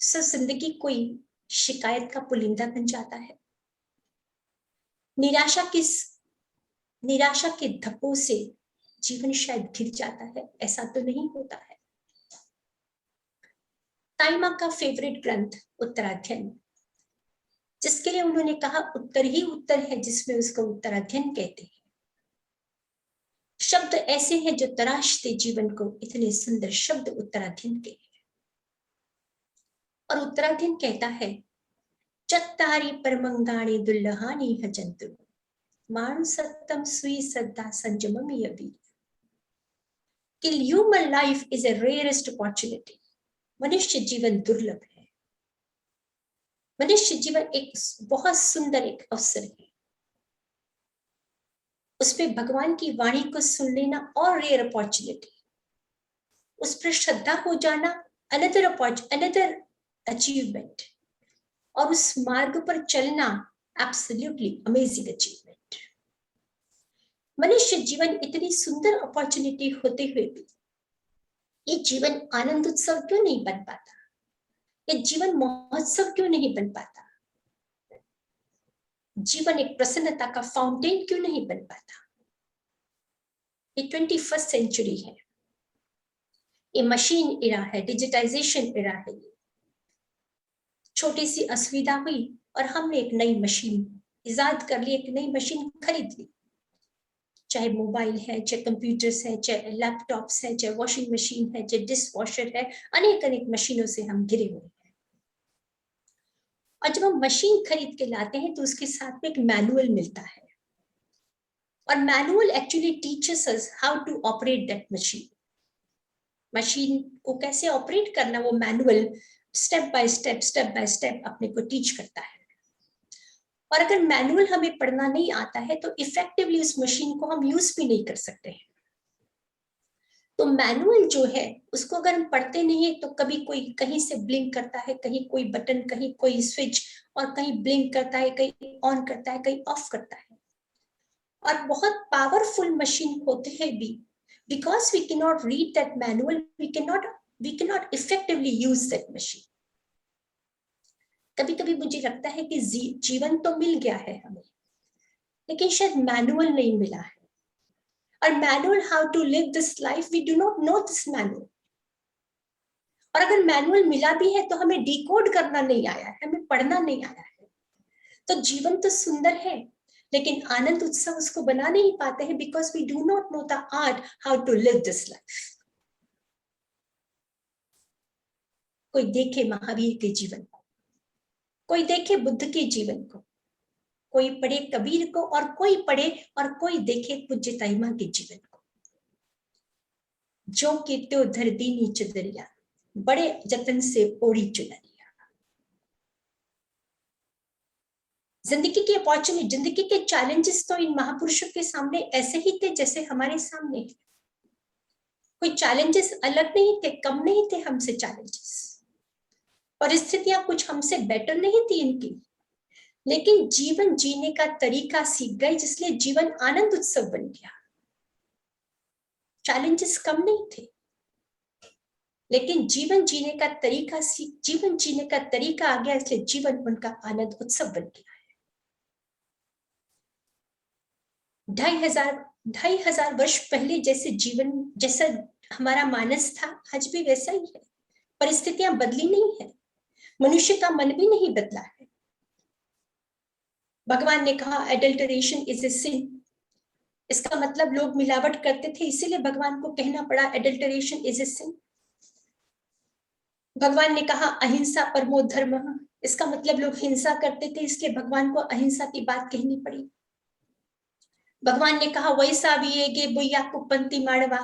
सो जिंदगी कोई शिकायत का पुलिंदा बन जाता है। निराशा के धब्बों से जीवन शायद घिर जाता है। ऐसा तो नहीं होता है। ताई माँ का फेवरेट ग्रंथ उत्तराध्ययन, जिसके लिए उन्होंने कहा उत्तर ही उत्तर है, जिसमें उसको उत्तराध्ययन कहते हैं। शब्द ऐसे हैं जो तराशते जीवन को, इतने सुंदर शब्द उत्तराध्ययन के। और उत्तराध्ययन कहता है चत्तारी परमंगाणी दुल्लहानी हजंतु मानु सत्तम सुई सद्दा संजमम यबी। कि human life is a rarest opportunity. मनुष्य जीवन दुर्लभ है। मनुष्य जीवन एक बहुत सुंदर एक अवसर है। उसमें भगवान की वाणी को सुन लेना और रेयर अपॉर्चुनिटी, उस पर श्रद्धा हो जाना अनदर अचीवमेंट, और उस मार्ग पर चलना एब्सोल्युटली अमेजिंग अचीवमेंट। मनुष्य जीवन इतनी सुंदर अपॉर्चुनिटी होते हुए भी ये जीवन आनंद उत्सव क्यों नहीं बन पाता? ये जीवन महोत्सव क्यों नहीं बन पाता? जीवन एक प्रसन्नता का फाउंटेन क्यों नहीं बन पाता? ये 21st सेंचुरी है। ये मशीन एरा है, डिजिटाइजेशन एरा है। ये छोटी सी असुविधा हुई और हमने एक नई मशीन इजाद कर ली, एक नई मशीन खरीद ली। चाहे मोबाइल है, चाहे कंप्यूटर्स है, चाहे लैपटॉप्स है, चाहे वॉशिंग मशीन है, चाहे डिश वॉशर है, अनेक अनेक मशीनों से हम घिरे हुए हैं। और जब हम मशीन खरीद के लाते हैं तो उसके साथ में एक मैनुअल मिलता है, और manual actually teaches us how to operate that machine. Machine को कैसे ऑपरेट करना, वो मैनुअल स्टेप बाय स्टेप अपने को टीच करता है। और अगर मैनुअल हमें पढ़ना नहीं आता है तो इफेक्टिवली उस मशीन को हम यूज भी नहीं कर सकते हैं। तो मैनुअल जो है उसको अगर हम पढ़ते नहीं है तो कभी कोई कहीं से ब्लिंक करता है, कहीं कोई बटन, कहीं कोई स्विच, और कहीं ब्लिंक करता है, कहीं ऑन करता है, कहीं ऑफ करता है। और बहुत पावरफुल मशीन होते हैं भी, because we cannot read that manual, we cannot effectively use that machine. कभी कभी मुझे लगता है कि जीवन तो मिल गया है हमें, लेकिन शायद मैनुअल नहीं मिला है। और manual how to live this life, we do not know this manual. और अगर मैनुअल मिला भी है तो हमें डिकोड करना नहीं आया है, हमें पढ़ना नहीं आया है। तो जीवन तो सुंदर है, लेकिन आनंद उत्सव उसको बना नहीं पाते हैं, because we do not know the art how to live this life. कोई देखे महावीर के जीवन को, कोई देखे बुद्ध के जीवन को, कोई पढ़े कबीर को, और कोई पढ़े और कोई देखे पूज्य ताईमा के जीवन को। जो कि त्यो धर दीनी चदरिया, बड़े जतन से ओढ़ी चुनरिया। जिंदगी की अपॉर्चुनिटी, जिंदगी के चैलेंजेस तो इन महापुरुषों के सामने ऐसे ही थे जैसे हमारे सामने है। कोई चैलेंजेस अलग नहीं थे, कम नहीं थे हमसे चैलेंजेस। परिस्थितियां कुछ हमसे बेटर नहीं थी इनकी, लेकिन जीवन जीने का तरीका सीख गए, जिसलिए जीवन आनंद उत्सव बन गया। चैलेंजेस कम नहीं थे, लेकिन जीवन जीने का तरीका जीवन जीने का तरीका आ गया, इसलिए जीवन उनका आनंद उत्सव बन गया है। 2500 वर्ष पहले जैसे जीवन, जैसा हमारा मानस था, आज भी वैसा ही है। परिस्थितियां बदली नहीं है, मनुष्य का मन भी नहीं बदला है। भगवान ने कहा एडल्टरेशन इज ए सिन। इसका मतलब लोग मिलावट करते थे, इसीलिए भगवान को कहना पड़ा एडल्टरेशन इज ए सिन। भगवान ने कहा अहिंसा परमो धर्म, इसका मतलब लोग हिंसा करते थे, इसलिए भगवान को अहिंसा की बात कहनी पड़ी। भगवान ने कहा वैसा भी ये बुया कुपंती माड़वा,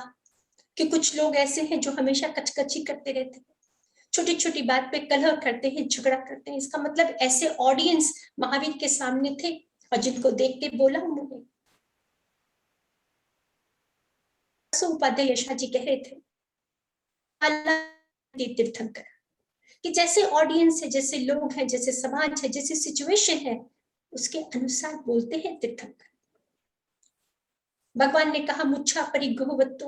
कि कुछ लोग ऐसे हैं जो हमेशा कचकची करते रहते हैं, छोटी छोटी बात पे कलह करते हैं, झगड़ा करते हैं। इसका मतलब ऐसे ऑडियंस महावीर के सामने थे, और जिनको देख के बोला उन्होंने। उपाध्याय यशा जी कह रहे थे तीर्थंकर, कि जैसे ऑडियंस है, जैसे लोग हैं, जैसे समाज है, जैसे सिचुएशन है, उसके अनुसार बोलते हैं तीर्थंकर। भगवान ने कहा मुच्छा परिग्रहवत्तो,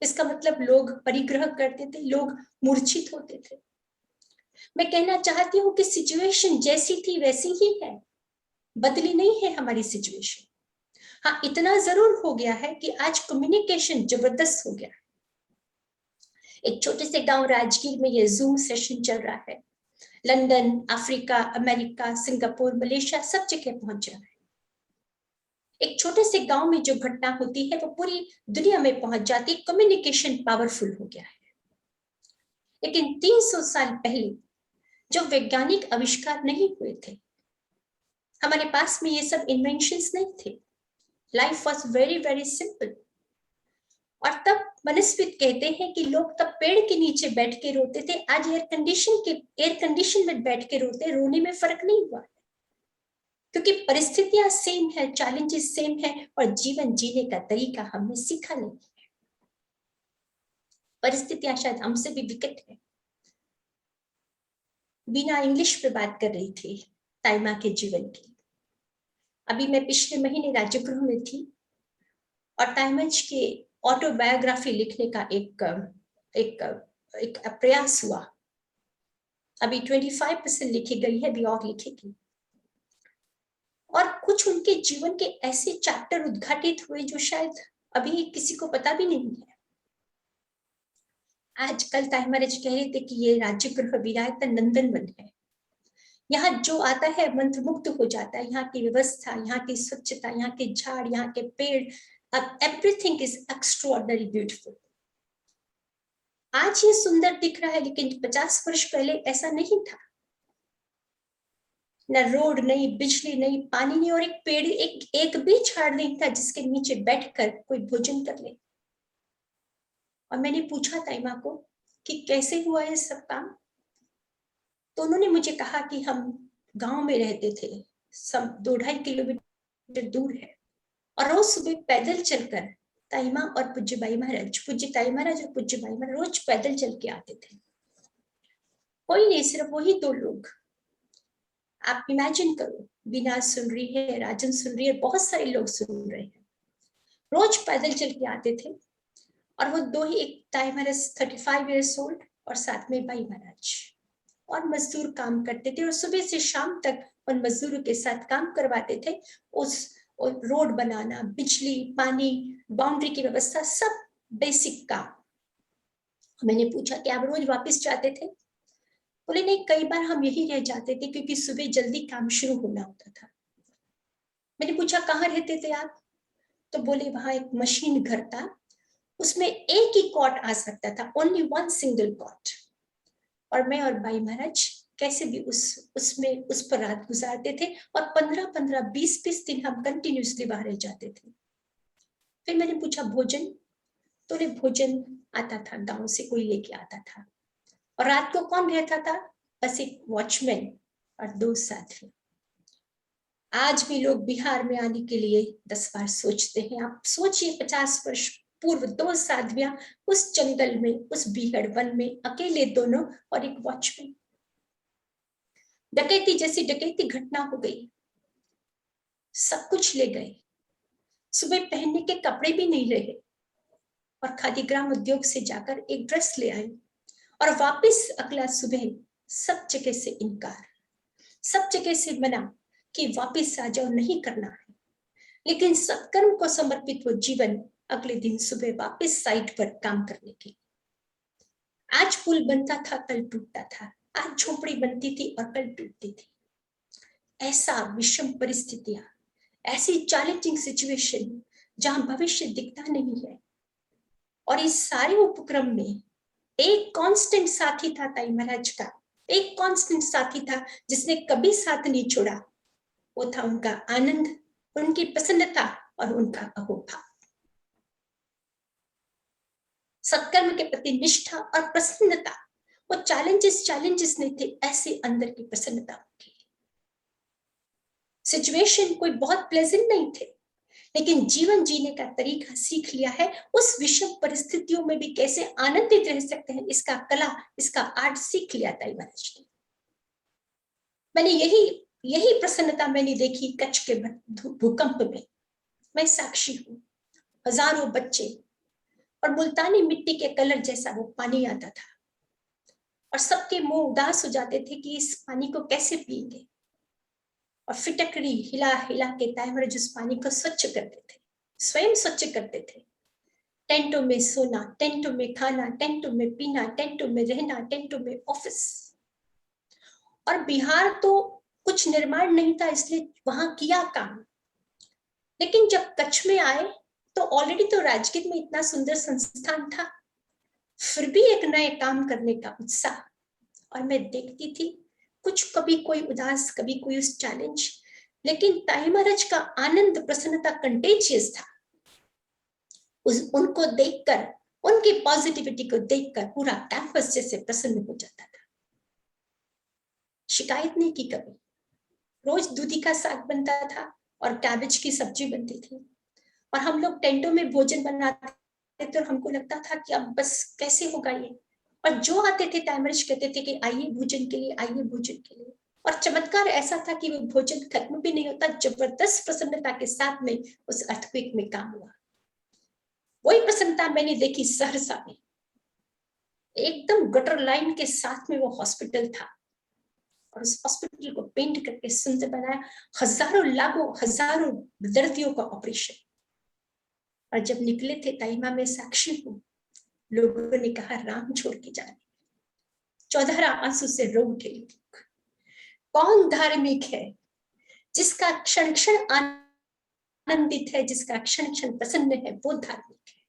इसका मतलब लोग परिग्रह करते थे, लोग मूर्छित होते थे। मैं कहना चाहती हूँ कि सिचुएशन जैसी थी वैसी ही है, बदली नहीं है हमारी सिचुएशन। हाँ, इतना जरूर हो गया है कि आज कम्युनिकेशन जबरदस्त हो गया है। एक छोटे से गांव राजगीर में ये जूम सेशन चल रहा है, London, Africa, America, Singapore, Malaysia, सब जगह पहुंच रहा है। एक छोटे से गांव में जो घटना होती है वो पूरी दुनिया में पहुंच जाती है। कम्युनिकेशन पावरफुल हो गया है। लेकिन 300 साल पहले जो वैज्ञानिक आविष्कार नहीं हुए थे, हमारे पास में ये सब इन्वेंशंस नहीं थे, life was very very simple. और तब मनस्वित कहते हैं कि लोग तब पेड़ के नीचे बैठ के रोते थे, आज एयर कंडीशन में बैठ के रोते, रोने में फर्क नहीं हुआ, क्योंकि परिस्थितियां सेम है, चैलेंजेस सेम है, और जीवन जीने का तरीका हमने सीखा नहीं है। परिस्थितियां शायद हमसे भी विकट है। बीना इंग्लिश पे बात कर रही थी ताइमा के जीवन की। अभी मैं पिछले महीने राजगृह में थी, और ताइमा के ऑटोबायोग्राफी लिखने का एक प्रयास हुआ। अभी 25% लिखी गई है, अभी और लिखेगी। और कुछ उनके जीवन के ऐसे चैप्टर उद्घाटित हुए जो शायद अभी किसी को पता भी नहीं है। आजकल ताई महाराज कह रहे थे कि ये राजगृह विरायतन नंदनवन है, यहाँ जो आता है मंत्रमुग्ध हो जाता है। यहाँ की व्यवस्था, यहाँ की स्वच्छता, यहाँ के झाड़, यहाँ के पेड़, एवरीथिंग इज एक्स्ट्राऑर्डिनरी ब्यूटीफुल। आज ये सुंदर दिख रहा है, लेकिन 50 वर्ष पहले ऐसा नहीं था। न रोड, नहीं बिजली, नहीं पानी, नहीं, और एक पेड़, एक भी झाड़ नहीं था जिसके नीचे बैठकर कोई भोजन कर ले। और मैंने पूछा ताई माँ को कि कैसे हुआ ये सब काम, तो उन्होंने मुझे कहा कि हम गांव में रहते थे, सब 2-2.5 किलोमीटर दूर है, और रोज सुबह पैदल चलकर ताई माँ और पूज्य बाई महाराज, पूज्य ताई महाराज और पूज्य बाई महाराज रोज पैदल चल के आते थे। कोई नहीं, सिर्फ वही 2 लोग। आप इमेजिन करो, बीना सुन रही है, राजन सुन रही है, बहुत सारे लोग सुन रहे हैं। रोज पैदल चल के आते थे, और वो 2 ही, एक ताई महाराज 35 इयर्स ओल्ड और साथ में बाई महाराज, और मजदूर काम करते थे, और सुबह से शाम तक उन मजदूरों के साथ काम करवाते थे। उस रोड बनाना, बिजली, पानी, बाउंड्री की व्यवस्था, सब बेसिक काम। मैंने पूछा कि आप रोज वापस जाते थे? बोले नहीं, कई बार हम यही रह जाते थे क्योंकि सुबह जल्दी काम शुरू होना होता था। मैंने पूछा कहाँ रहते थे आप? तो बोले वहां एक मशीन घर था, उसमें एक ही कॉट आ सकता था, ओनली 1 सिंगल कॉट, और मैं और बाई महाराज कैसे भी उस पर रात गुजारते थे, और 15-15, 20-20 दिन हम कंटिन्यूसली वहां रह जाते थे। फिर मैंने पूछा भोजन? तो भोजन आता था, गांव से कोई लेके आता था, और रात को कौन रहता था? बस एक वॉचमैन और 2 साथी। आज भी लोग बिहार में आने के लिए 10 बार सोचते हैं। आप सोचिए, 50 वर्ष पूर्व 2 साध्वियां उस जंगल में, उस बीहड़ वन में, अकेले दोनों, और एक वॉचमैन। डकैती जैसी डकैती घटना हो गई, सब कुछ ले गए, सुबह पहनने के कपड़े भी नहीं रहे, और खादी ग्राम उद्योग से जाकर एक ड्रेस ले आए, और वापस अगला सुबह सब जगह से इनकार, सब जगह से मना कि वापस आ जाओ, नहीं करना है। लेकिन सत्कर्म को समर्पित वो जीवन अगले दिन सुबह वापस साइट पर काम करने के। आज पुल बनता था, कल टूटता था, आज झोपड़ी बनती थी और कल टूटती थी। ऐसा विषम परिस्थितियां, ऐसी चैलेंजिंग सिचुएशन जहां भविष्य दिखता नहीं है, और इस सारे उपक्रम में एक कांस्टेंट साथी था ताई महाराज का, एक कांस्टेंट साथी था जिसने कभी साथ नहीं छोड़ा। वो था उनका आनंद, उनकी प्रसन्नता और उनका अहोभाव। सत्कर्म के प्रति निष्ठा और प्रसन्नता, वो चैलेंजेस नहीं थे, ऐसे अंदर की प्रसन्नता उनकी। सिचुएशन कोई बहुत प्लेजेंट नहीं थे, लेकिन जीवन जीने का तरीका सीख लिया है। उस विषम परिस्थितियों में भी कैसे आनंदित रह सकते हैं, इसका कला, इसका आर्ट सीख लिया ताई महाराज ने। मैंने यही प्रसन्नता मैंने देखी कच्छ के भूकंप में। मैं साक्षी हूँ, हजारों बच्चे, और मुल्तानी मिट्टी के कलर जैसा वो पानी आता था, और सबके मुंह उदास हो जाते थे कि इस पानी को कैसे पिएंगे, और फिटकरी हिला हिला के ताई महाराज उस पानी को स्वच्छ करते थे, स्वयं स्वच्छ करते थे। टेंटों में सोना, टेंटों में खाना, टेंटों में पीना, टेंटों में रहना, टेंटों में ऑफिस। और बिहार तो कुछ निर्माण नहीं था, इसलिए वहां किया काम। लेकिन जब कच्छ में आए तो ऑलरेडी तो राजगीर में इतना सुंदर संस्थान था, फिर भी एक नए काम करने का उत्साह। और मैं देखती थी, कुछ कभी कोई उदास, कभी कोई उस चैलेंज, लेकिन ताई महाराज का आनंद, प्रसन्नता कंटेजियस था। उनको देखकर, उनकी पॉजिटिविटी को देखकर पूरा कैंपस जैसे प्रसन्न हो जाता था। शिकायत नहीं की कभी। रोज दूधी का साग बनता था और कैबेज की सब्जी बनती थी, और हम लोग टेंटों में भोजन बनाते थे, और हमको लगता था कि अब बस कैसे होगा ये। और जो आते थे ताई महाराज कहते थे कि आइए भोजन के लिए, आइए भोजन के लिए। और चमत्कार ऐसा था कि वो भोजन खत्म भी नहीं होता, जबरदस्त प्रसन्नता के साथ में उस अर्थक्वेक में काम हुआ। वही प्रसन्नता मैंने देखी सहरसा में, एकदम गटर लाइन के साथ में वो हॉस्पिटल था, और उस हॉस्पिटल को पेंट करके सुंदर बनाया, हजारों दर्दियों का ऑपरेशन। और जब निकले थे ताई मां, मैं साक्षी हूँ, लोगों ने कहा राम छोड़ के जाने, चौधरा आंसू से रो उठे लोग। कौन धार्मिक है जिसका क्षण क्षण आनंदित है, जिसका क्षण क्षण प्रसन्न है, वो धार्मिक है।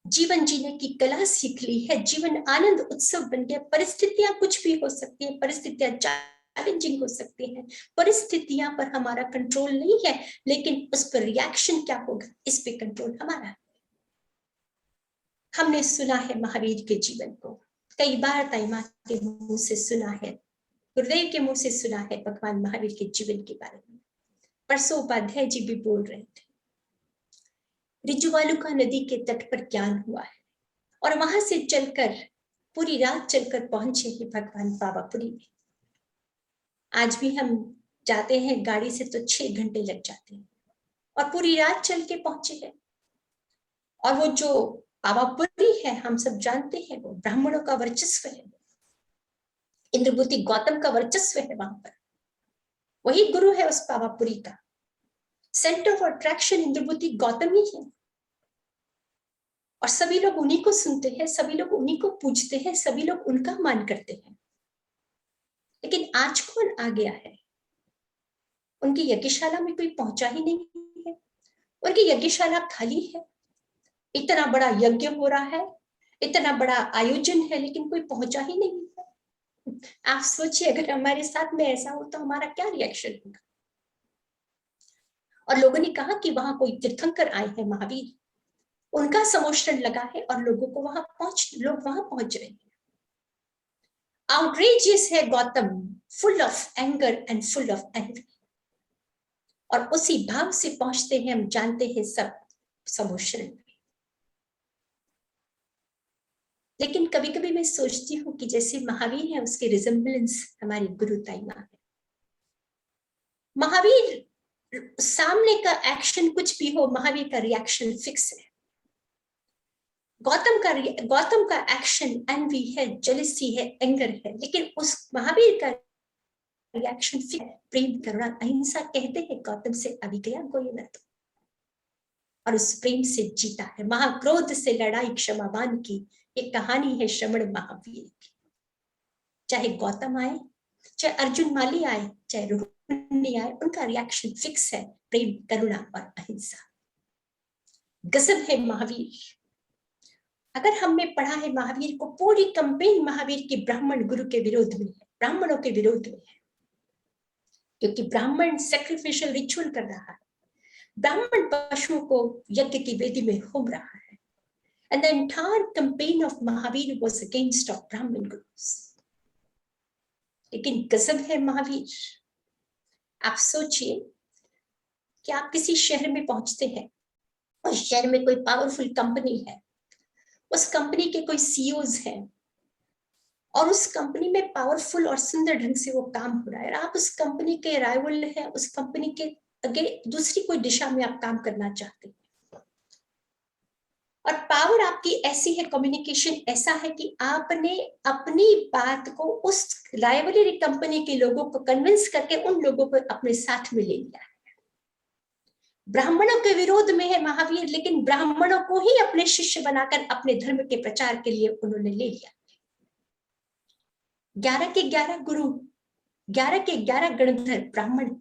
जीवन जीने की कला सीख ली है, जीवन आनंद उत्सव बन गया। परिस्थितियां कुछ भी हो सकती है, परिस्थितियां चैलेंजिंग हो सकती हैं, परिस्थितियां पर हमारा कंट्रोल नहीं है, लेकिन उस पर रिएक्शन क्या होगा, इस पे कंट्रोल हमारा है। हमने सुना है महावीर के जीवन को, कई बार ताई माँ के मुंह से सुना है, गुरुदेव के मुंह से सुना है भगवान महावीर के जीवन के बारे में। परसों उपाध्याय जी भी बोल रहे थे, रिजुवालुका नदी के तट पर ज्ञान हुआ है और वहां से चलकर पूरी रात चलकर पहुंचे हैं भगवान पावापुरी में। आज भी हम जाते हैं गाड़ी से तो 6 घंटे लग जाते हैं और पूरी रात चल के पहुंचे हैं। और वो जो पावापुरी है हम सब जानते हैं, वो ब्राह्मणों का वर्चस्व है, इंद्रभूति गौतम का वर्चस्व है वहां पर। वही गुरु है उस पावापुरी का, centre of attraction Indrabhuti Gautam ही है। और सभी लोग उन्हीं को सुनते हैं, सभी लोग उन्हीं को पूजते हैं, सभी लोग उनका मान करते हैं। लेकिन आज कौन आ गया है? उनकी यज्ञशाला में कोई पहुंचा ही नहीं है, उनकी यज्ञशाला खाली है। इतना बड़ा यज्ञ हो रहा है, इतना बड़ा आयोजन है, लेकिन कोई पहुंचा ही नहीं है। आप सोचिए अगर हमारे साथ में ऐसा हो तो हमारा क्या रिएक्शन होगा। और लोगों ने कहा कि वहां कोई तीर्थंकर आए हैं महावीर, उनका समोषण लगा है और लोग वहां पहुंच रहे हैं। आउटरेजियस है Gautam, full of anger and full of anger, और उसी भाव से पहुंचते हैं, हम जानते हैं सब समोषण। लेकिन कभी कभी मैं सोचती हूँ कि जैसे महावीर है, उसके रिजेम्बलेंस हमारी गुरु ताई माँ है। महावीर सामने का एक्शन कुछ भी हो, महावीर का रिएक्शन फिक्स है। गौतम का एक्शन एनवी है, जेलसी है, एंगर है, लेकिन उस महावीर का रिएक्शन फिक्स है, प्रेम, करुणा, अहिंसा। कहते हैं गौतम से अभिज्ञा गोयन, और उस प्रेम से जीता है। महाक्रोध से लड़ाई क्षमावान की, एक कहानी है श्रवण महावीर की। चाहे गौतम आए, चाहे अर्जुन माली आए, चाहे रोहिणी आए, उनका रिएक्शन फिक्स है, प्रेम, करुणा और अहिंसा। गजब है महावीर। अगर हमने पढ़ा है महावीर को, पूरी कंपेन महावीर की ब्राह्मण गुरु के विरोध में है, ब्राह्मणों के विरोध में है, क्योंकि ब्राह्मण सैक्रिफिशियल रिचुअल कर रहा है, ब्राह्मण पशुओं को यज्ञ की वेदी में होम रहा है। And the entire campaign of Mahavir was against of Brahmin gurus. लेकिन गजब है महावीर। आप सोचिए कि आप किसी शहर में पहुंचते हैं, उस शहर में कोई पावरफुल कंपनी है, उस कंपनी के कोई सीईओज हैं, और उस कंपनी में पावरफुल और सुंदर ढंग से वो काम हो रहा है, आप उस कंपनी के राइवल हैं, उस कंपनी के आगे दूसरी कोई दिशा में आप काम करना चाहते हैं, और पावर आपकी ऐसी है, कम्युनिकेशन ऐसा है कि आपने अपनी बात को उस राइवलरी कंपनी के लोगों को कन्विंस करके उन लोगों को अपने साथ में ले लिया है। ब्राह्मणों के विरोध में है महावीर, लेकिन ब्राह्मणों को ही अपने शिष्य बनाकर अपने धर्म के प्रचार के लिए उन्होंने ले लिया। 11 के 11 गुरु, 11 के 11 गणधर ब्राह्मण।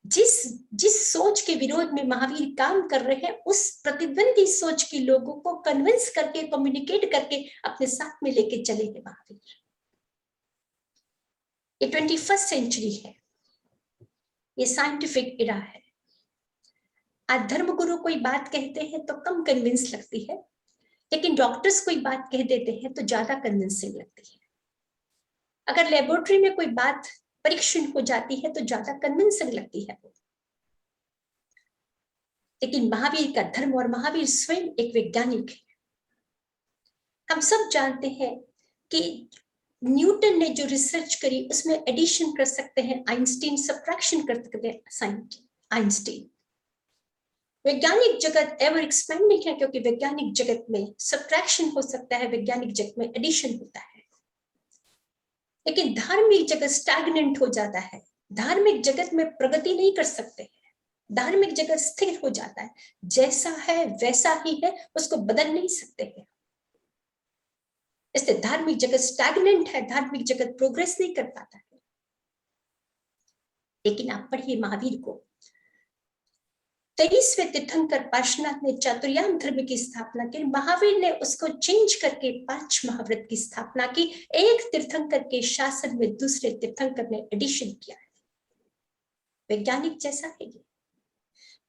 जिस सोच के विरोध में महावीर काम कर रहे हैं, उस प्रतिद्वंदी सोच के लोगों को कन्विंस करके, कम्युनिकेट करके अपने साथ में लेके चले हैं महावीर। ये 21st सेंचुरी है, ये साइंटिफिक इरा है। आज धर्मगुरु कोई बात कहते हैं तो कम कन्विंस लगती है, लेकिन डॉक्टर्स कोई बात कह देते हैं तो ज्यादा कन्विंसिंग लगती है। अगर लेबोरेटरी में कोई बात परीक्षण हो जाती है तो ज्यादा कन्विंसिंग लगती है वो। लेकिन महावीर का धर्म, और महावीर स्वयं एक वैज्ञानिक है। हम सब जानते हैं कि न्यूटन ने जो रिसर्च करी उसमें एडिशन कर सकते हैं आइंस्टीन, सब्ट्रैक्शन कर सकते हैं आइंस्टीन। वैज्ञानिक जगत एवर एक्सपेंडिंग है, क्योंकि वैज्ञानिक जगत में सब्ट्रैक्शन हो सकता है, वैज्ञानिक जगत में एडिशन होता है। लेकिन धार्मिक जगत स्टैग्नेंट हो जाता है, धार्मिक जगत में प्रगति नहीं कर सकते हैं। धार्मिक जगत स्थिर हो जाता है, जैसा है वैसा ही है, उसको बदल नहीं सकते हैं। इसलिए धार्मिक जगत स्टैग्नेंट है, धार्मिक जगत प्रोग्रेस नहीं कर पाता है। लेकिन आप पढ़िए महावीर को, 23वें तीर्थंकर पार्श्वनाथ ने चातुर्याम धर्म की स्थापना की, महावीर ने उसको चेंज करके 5 महाव्रत की स्थापना की। एक तीर्थंकर के शासन में दूसरे तीर्थंकर ने एडिशन किया है। वैज्ञानिक जैसा है ये।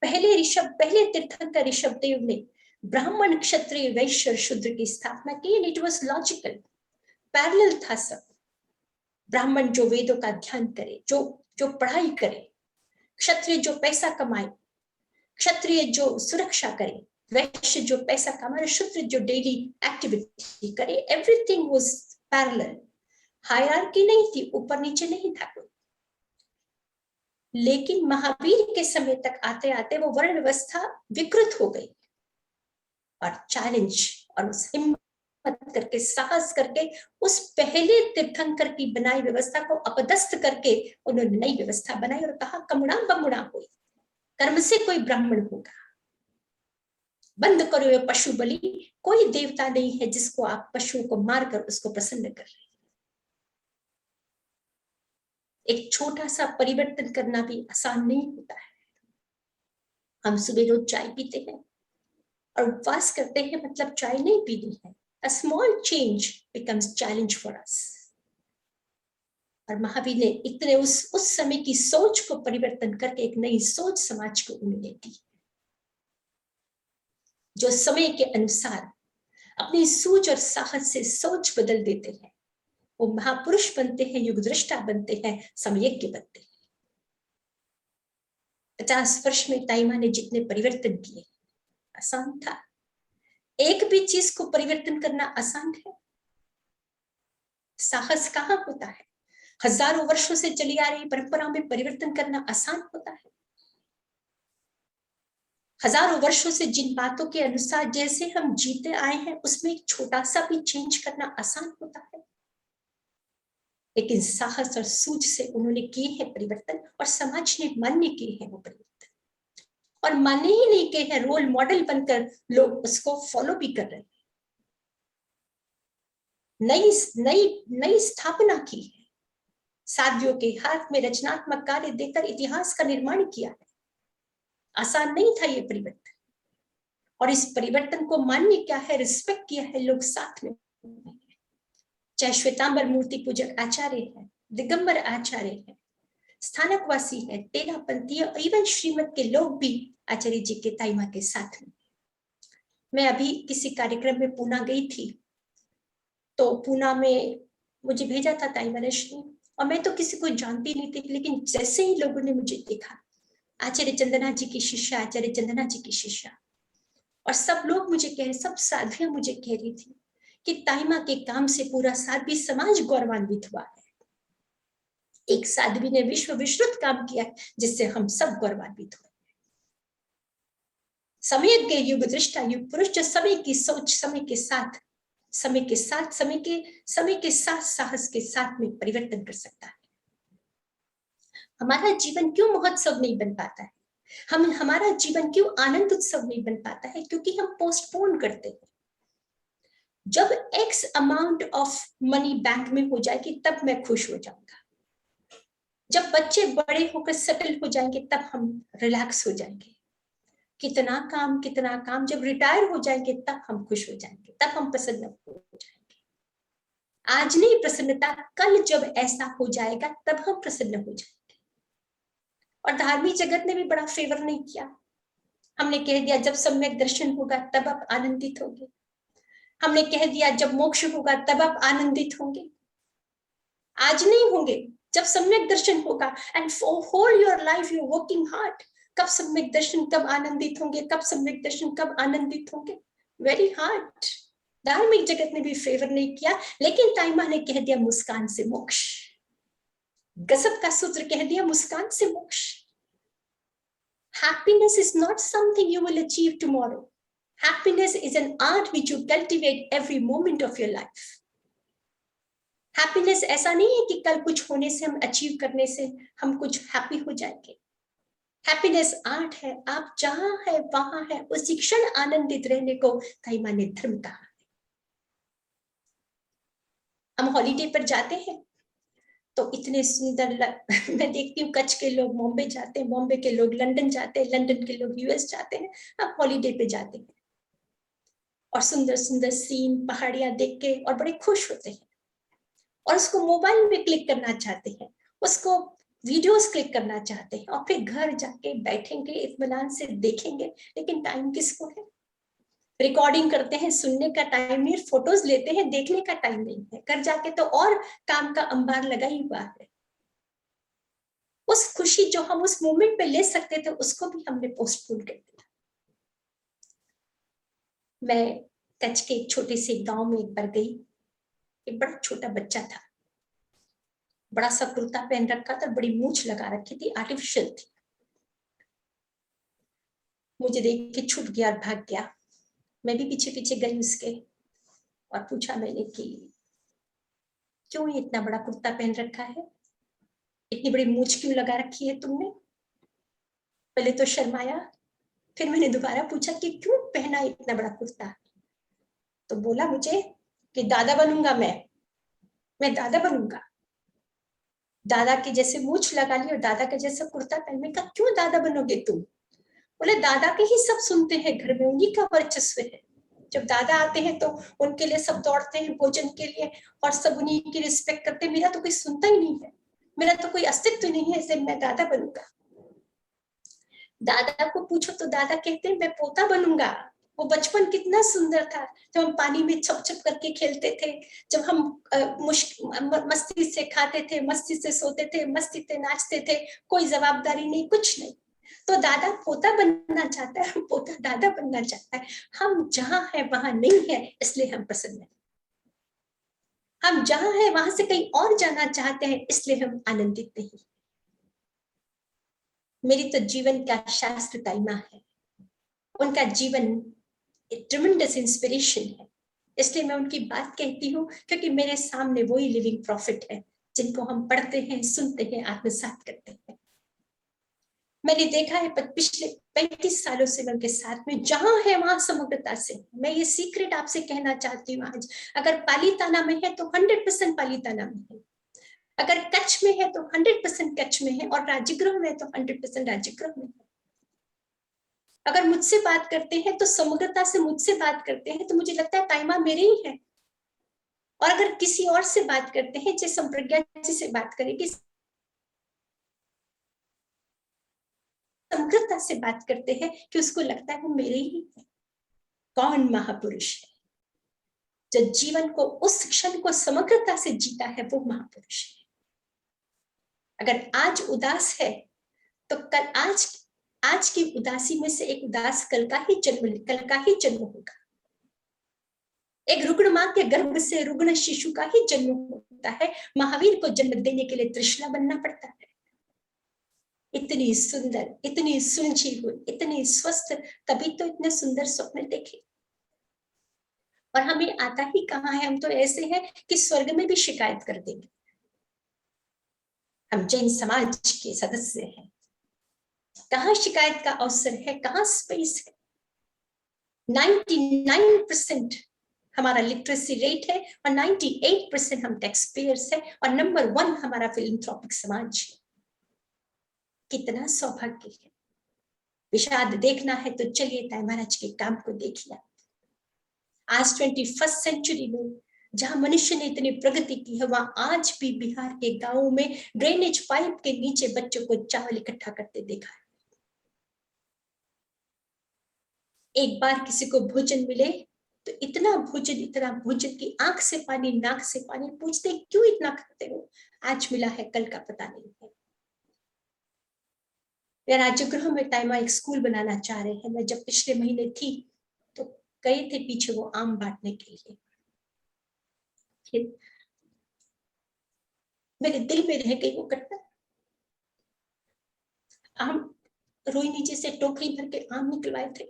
पहले तीर्थंकर ऋषभदेव ने ब्राह्मण, क्षत्रिय, वैश्य और शूद्र की स्थापना की। इट वाज लॉजिकल, पैरेलल था सब। ब्राह्मण जो वेदों का ध्यान करे, जो पढ़ाई करे, क्षत्रिय जो पैसा कमाए, क्षत्रिय जो सुरक्षा करे, वैश्य जो पैसा कमाए, शूद्र जो डेली एक्टिविटी करे। एवरीथिंग वाज पैरेलल, हायरार्की नहीं थी, ऊपर नीचे नहीं था कोई। लेकिन महावीर के समय तक आते आते वो वर्ण व्यवस्था विकृत हो गई, और चैलेंज और उस हिम्मत करके, साहस करके, उस पहले तीर्थंकर की बनाई व्यवस्था को अपदस्थ करके उन्होंने नई व्यवस्था बनाई और कहा कमुणा बमुणा हुई, कर्म से कोई ब्राह्मण होगा। बंद करो ये पशु बलि, कोई देवता नहीं है जिसको आप पशुओं को मारकर उसको प्रसन्न कर रहे हैं। एक छोटा सा परिवर्तन करना भी आसान नहीं होता है। हम सुबह रोज चाय पीते हैं और उपवास करते हैं, मतलब चाय नहीं पीनी है। A small change becomes challenge for us. और महावीर ने इतने उस समय की सोच को परिवर्तन करके एक नई सोच समाज को उन्होंने दी, जो समय के अनुसार अपनी सूझ और साहस से सोच बदल देते हैं। वो महापुरुष बनते हैं, युगदृष्टा बनते हैं, समयज्ञ बनते हैं। 50 वर्ष में ताइमा ने जितने परिवर्तन किए, आसान था? एक भी चीज को परिवर्तन करना आसान है? साहस कहाँ होता है? हजारों वर्षों से चली आ रही परंपरा में परिवर्तन करना आसान होता है? हजारों वर्षों से जिन बातों के अनुसार जैसे हम जीते आए हैं, उसमें एक छोटा सा भी चेंज करना आसान होता है? लेकिन साहस और सूझ से उन्होंने किए हैं परिवर्तन, और समाज ने मान्य किए हैं वो परिवर्तन, और मान्य ही नहीं किए हैं, रोल मॉडल बनकर लोग उसको फॉलो भी कर रहे हैं। नई स्थापना की है, साध्वियों के हाथ में रचनात्मक कार्य देकर इतिहास का निर्माण किया है। आसान नहीं था ये परिवर्तन, और इस परिवर्तन को मान्य किया है, रिस्पेक्ट किया है लोग साथ में। चाहे श्वेतांबर मूर्ति पूजक आचार्य है, दिगंबर आचार्य है, स्थानकवासी है, तेरापंथी, इवन श्रीमत के लोग भी आचार्य जी के ताइमा के साथ में। मैं अभी किसी कार्यक्रम में पूना गई थी, तो पूना में मुझे भेजा था ताइमा रश्मि, और मैं तो किसी को जानती नहीं थी, लेकिन जैसे ही लोगों ने मुझे देखा, आचार्य चंदना जी की शिष्या, आचार्य चंदना जी की शिष्या, और सब लोग मुझे कह रहे, सब साध्वियां मुझे कह रही थी कि ताइमा के काम से पूरा साध्वी समाज गौरवान्वित हुआ है। एक साध्वी ने विश्व विश्रुत काम किया है, जिससे हम सब गौरवान्वित हुए। समय के युग दृष्टा, युग पुरुष, जो समय की सोच, समय के साथ साहस के साथ में परिवर्तन कर सकता है। हमारा जीवन क्यों महोत्सव नहीं बन पाता है? हमारा जीवन क्यों आनंद उत्सव नहीं बन पाता है? क्योंकि हम पोस्टपोन करते हैं। जब x amount of money bank में हो जाएगी, तब मैं खुश हो जाऊंगा। जब बच्चे बड़े होकर सेटल हो जाएंगे, तब हम रिलैक्स हो जाएंगे। कितना काम, जब रिटायर हो जाएंगे तब हम खुश हो जाएंगे, तब हम प्रसन्न हो जाएंगे। आज नहीं प्रसन्नता, कल जब ऐसा हो जाएगा तब हम प्रसन्न हो जाएंगे। और धार्मिक जगत ने भी बड़ा फेवर नहीं किया। हमने कह दिया जब सम्यक दर्शन होगा तब आप आनंदित होंगे। हमने कह दिया जब मोक्ष होगा तब आप आनंदित होंगे। आज नहीं होंगे, जब सम्यक दर्शन होगा। And for whole your life you working hard. कब सम्यक दर्शन, कब आनंदित होंगे, कब सम्यक दर्शन, कब आनंदित होंगे? Very hard. धार्मिक जगत ने भी फेवर नहीं किया, लेकिन ताइमा ने कह दिया मुस्कान से मोक्ष। गजब का सूत्र कह दिया, मुस्कान से मोक्ष। Happiness is not something you will achieve tomorrow. Happiness is an art which you cultivate every moment of your life. Happiness ऐसा नहीं है कि कल कुछ होने से, हम अचीव करने से हम कुछ हैप्पी हो जाएंगे। हैप्पीनेस आर्ट है, आप जहां है वहां है, उसी क्षण आनंदित रहने को ताई माँ ने धर्म कहा। हम हॉलीडे पर जाते हैं तो इतने सुंदर मैं देखती हूँ कच्छ के लोग बॉम्बे जाते हैं, बॉम्बे के लोग लंदन जाते हैं, लंदन के लोग यूएस जाते हैं, अब हॉलीडे पे जाते हैं और सुंदर सुंदर सीन पहाड़ियां देख के और बड़े खुश होते हैं और उसको मोबाइल में क्लिक करना चाहते हैं, उसको वीडियोस क्लिक करना चाहते हैं और फिर घर जाके बैठेंगे, इत्मीनान से देखेंगे, लेकिन टाइम किसको है? रिकॉर्डिंग करते हैं, सुनने का टाइम नहीं, फोटोज लेते हैं, देखने का टाइम नहीं है। घर जाके तो और काम का अंबार लगा ही हुआ है। उस खुशी जो हम उस मोमेंट पे ले सकते थे उसको भी हमने पोस्टपोन कर दिया। मैं कच्छ के एक छोटे से गांव में एक बार गई, एक बड़ा छोटा बच्चा था, बड़ा सा कुर्ता पहन रखा था, बड़ी मूंछ लगा रखी थी, आर्टिफिशियल थी। मुझे देख के छुप गया और भाग गया। मैं भी पीछे पीछे गई उसके और पूछा मैंने कि क्यों ये इतना बड़ा कुर्ता पहन रखा है, इतनी बड़ी मूंछ क्यों लगा रखी है तुमने? पहले तो शर्माया, फिर मैंने दोबारा पूछा कि क्यों पहना इतना बड़ा कुर्ता? तो बोला मुझे कि दादा बनूंगा मैं दादा बनूंगा। दादा के जैसे मूंछ लगा ली और दादा के जैसा कुर्ता पहनने का, क्यों दादा बनोगे तुम? बोले दादा के ही सब सुनते हैं घर में, उन्हीं का वर्चस्व है। जब दादा आते हैं तो उनके लिए सब दौड़ते हैं भोजन के लिए और सब उन्हीं की रिस्पेक्ट करते हैं, मेरा तो कोई सुनता ही नहीं है, मेरा तो कोई अस्तित्व नहीं है, इसलिए मैं दादा बनूंगा। दादा को पूछो तो दादा कहते हैं मैं पोता बनूंगा। वो बचपन कितना सुंदर था, जब हम पानी में छप छप करके खेलते थे, जब हम मस्ती से खाते थे, मस्ती से सोते थे, मस्ती से नाचते थे, कोई जवाबदारी नहीं, कुछ नहीं। तो दादा पोता बनना चाहता है, पोता दादा बनना चाहता है। हम जहां है वहां नहीं है, इसलिए हम प्रसन्न हैं। हम जहां है वहां से कहीं और जाना चाहते हैं, इसलिए हम आनंदित नहीं। मेरी तो जीवन का शास्त्र ताई मां है, उनका जीवन ट्रेमेंडस इंस्पिरेशन है, इसलिए मैं उनकी बात कहती हूँ, क्योंकि मेरे सामने वही लिविंग प्रॉफिट है जिनको हम पढ़ते हैं, सुनते हैं, आत्मसात करते हैं। मैंने देखा है पिछले 35 सालों से मैं उनके साथ में, जहां है वहां समग्रता से। मैं ये सीक्रेट आपसे कहना चाहती हूँ आज, अगर पालीताना में है तो 100% पालीताना में है, अगर कच्छ में है तो 100% कच्छ में है, और राजगृह में है तो 100% राजगृह में है। अगर मुझसे बात करते हैं तो समग्रता से मुझसे बात करते हैं, तो मुझे लगता है ताई मां मेरे ही है। और अगर किसी और से बात करते हैं, जैसे संप्रज्ञा जी से बात करें, समग्रता से बात करते हैं, कि उसको लगता है वो मेरे ही है। कौन महापुरुष है जो जीवन को, उस क्षण को समग्रता से जीता है, वो महापुरुष है। अगर आज उदास है तो कल आज की उदासी में से एक उदास कल का ही जन्म होगा। एक रुग्ण मां के गर्भ से रुग्ण शिशु का ही जन्म होता है। महावीर को जन्म देने के लिए तृष्णा बनना पड़ता है। इतनी सुंदर, इतनी सुलझी हुई, इतनी स्वस्थ, तभी तो इतने सुंदर स्वप्न देखे। और हमें आता ही कहाँ है, हम तो ऐसे हैं कि स्वर्ग में भी शिकायत कर देंगे। हम जैन समाज के सदस्य हैं, कहाँ शिकायत का अवसर है, कहाँ स्पेस है। 99% हमारा लिटरेसी रेट है और 98% हम टैक्स पेयर्स है, और नंबर 1 हमारा फिलैंथ्रोपिक समाज है। कितना सौभाग्य है। विषाद देखना है तो चलिए ताई महाराज के काम को देखिए। आज 21st सेंचुरी में जहां मनुष्य ने इतनी प्रगति की है, वहां आज भी बिहार के गांवों में ड्रेनेज पाइप के नीचे बच्चों को चावल इकट्ठा करते देखा है। एक बार किसी को भोजन मिले तो इतना भोजन की आंख से पानी, नाक से पानी, पूछते क्यों इतना खाते हो? आज मिला है, कल का पता नहीं है। या राजगृह में ताई मां एक स्कूल बनाना चाह रहे हैं। मैं जब पिछले महीने थी तो गए थे पीछे वो आम बांटने के लिए, मेरे दिल में रह गई वो घटना। आम रोई नीचे से टोकरी भर के आम निकलवाए थे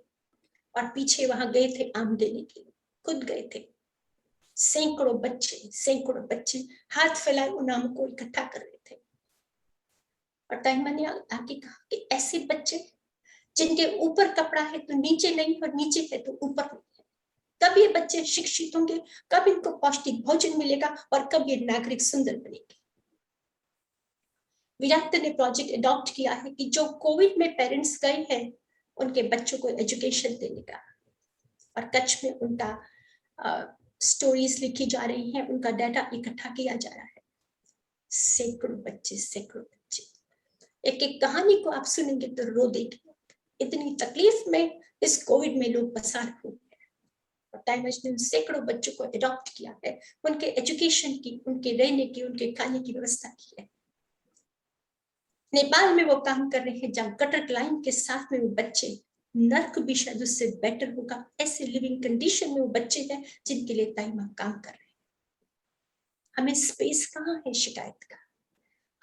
और पीछे वहां गए थे आम देने के लिए, खुद गए थे। सैकड़ों बच्चे हाथ फैलाए उन आम को इकट्ठा कर रहे थे। और ताइमा ने आके कहा कि ऐसे बच्चे जिनके ऊपर कपड़ा है तो नीचे नहीं और नीचे है तो ऊपर नहीं है, कब ये बच्चे शिक्षित होंगे, कब इनको पौष्टिक भोजन मिलेगा और कब ये नागरिक सुंदर बनेंगे। विराट ने प्रोजेक्ट अडॉप्ट किया है कि जो कोविड में पेरेंट्स गए हैं उनके बच्चों को एजुकेशन देने का, और कच्छ में उनका स्टोरीज लिखी जा रही हैं, उनका डाटा इकट्ठा किया जा रहा है। सैकड़ों बच्चे, एक एक कहानी को आप सुनेंगे तो रो देंगे, इतनी तकलीफ में इस कोविड में लोग पसार हुए हैं। और टाइमर्स ने सैकड़ों बच्चों को अडॉप्ट किया है, उनके एजुकेशन की, उनके रहने की, उनके खाने की व्यवस्था की है। नेपाल में वो काम कर रहे हैं जहाँ गटर लाइन के साथ में वो बच्चे, नर्क भी शायद उससे बेटर होगा, ऐसे लिविंग कंडीशन में वो बच्चे हैं जिनके लिए ताइमा काम कर रहे हैं। हमें स्पेस कहाँ है शिकायत का,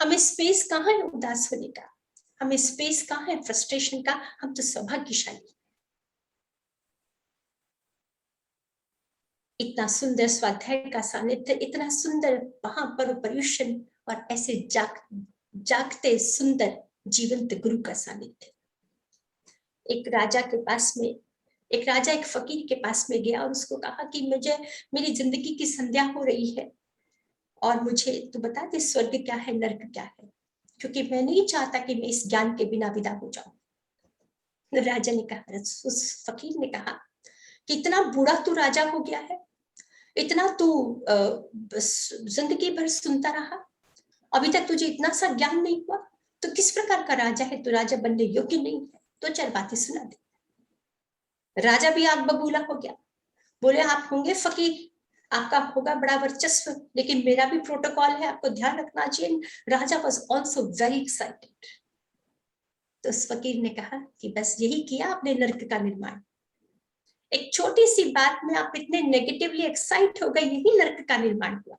हमें स्पेस कहाँ है उदास होने का, हमें स्पेस कहाँ है फ्रस्ट्रेशन का। हम तो सौभाग्यशाली। इतना सुंदर स्वाध्याय का सानिध्य, इतना सुंदर वहां पर पर्यूषण, और ऐसे जागते सुंदर जीवंत गुरु का सानिध्य। एक राजा के पास में, एक राजा एक फकीर के पास में गया और उसको कहा कि मुझे, मेरी जिंदगी की संध्या हो रही है और मुझे तू बता दे स्वर्ग क्या है, नर्क क्या है, क्योंकि मैं नहीं चाहता कि मैं इस ज्ञान के बिना विदा हो जाऊं। राजा ने कहा, उस फकीर ने कहा कि इतना बूढ़ा तू राजा हो गया है, इतना तू जिंदगी भर सुनता रहा, अभी तक तुझे इतना सा ज्ञान नहीं हुआ, तो किस प्रकार का राजा है, तू राजा बनने योग्य नहीं है। तो चार बातें सुना दे। राजा भी आग बबूला हो गया, बोले आप होंगे फकीर, आपका होगा बड़ा वर्चस्व, लेकिन मेरा भी प्रोटोकॉल है, आपको ध्यान रखना चाहिए। राजा वॉज ऑल्सो वेरी एक्साइटेड। तो उस फकीर ने कहा कि बस यही किया आपने नर्क का निर्माण, एक छोटी सी बात में आप इतने नेगेटिवली एक्साइट हो गए, यही नर्क का निर्माण हुआ।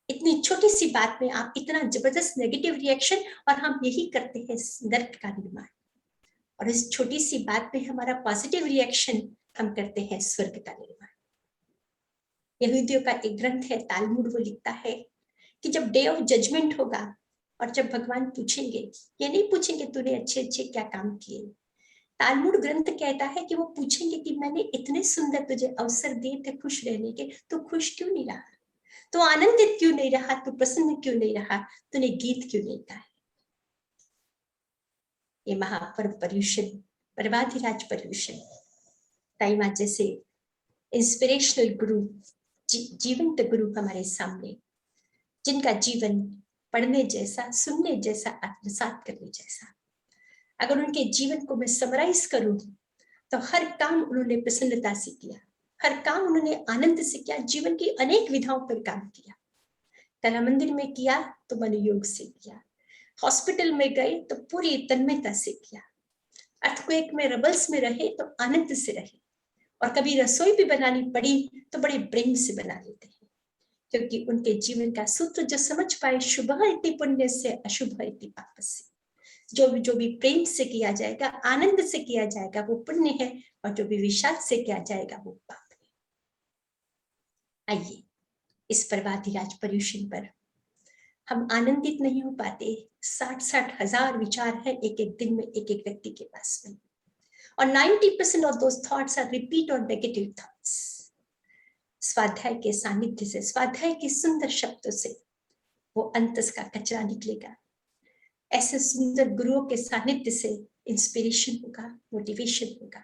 इतनी छोटी सी बात में आप इतना जबरदस्त नेगेटिव रिएक्शन, और हम यही करते हैं नर्क का निर्माण। और इस छोटी सी बात में हमारा पॉजिटिव रिएक्शन, हम करते हैं स्वर्ग का निर्माण। यहूदियों का एक ग्रंथ है तालमुड, वो लिखता है कि जब डे ऑफ जजमेंट होगा और जब भगवान पूछेंगे, ये नहीं पूछेंगे तूने अच्छे अच्छे क्या काम किए, तालमुड ग्रंथ कहता है कि वो पूछेंगे कि मैंने इतने सुंदर तुझे अवसर दिए थे खुश रहने के, तो खुश क्यों नहीं रहा, तो आनंदित क्यों नहीं रहा, तो प्रसन्न क्यों नहीं रहा, तूने गीत क्यों नहीं गाया। ये महापर्व पर्यूषण, पर्वाधिराज पर्यूषण, ताइमा जैसे इंस्पिरेशनल गुरु, जीवंत गुरु हमारे सामने, जिनका जीवन पढ़ने जैसा, सुनने जैसा, आत्मसात करने जैसा। अगर उनके जीवन को मैं समराइज करूं तो हर काम उन्होंने प्रसन्नता से किया, हर काम उन्होंने आनंद से किया, जीवन की अनेक विधाओं पर काम किया। कला मंदिर में किया तो मनोयोग से किया, हॉस्पिटल में गए तो पूरी तन्मयता से किया, अर्थक्वेक में रबल्स में रहे तो आनंद से रहे, और कभी रसोई भी बनानी पड़ी तो बड़े प्रेम से बना लेते हैं, क्योंकि उनके जीवन का सूत्र जो समझ पाए, शुभ इति पुण्य से अशुभ इति पाप से। जो भी प्रेम से किया जाएगा, आनंद से किया जाएगा, वो पुण्य है, और जो भी विषाद से किया जाएगा वो पाप है। आइए इस पर्वाधिराज पर्यूषण पर हम आनंदित नहीं हो पाते। 60-60 हजार विचार है एक एक दिन में एक एक व्यक्ति के पास में, और 90% of those thoughts are repeat और नेगेटिव थॉट्स। स्वाध्याय के सानिध्य से, स्वाध्याय के सुंदर शब्दों से वो अंतस का कचरा निकलेगा। ऐसे सुंदर गुरुओं के सानिध्य से इंस्पिरेशन होगा, मोटिवेशन होगा।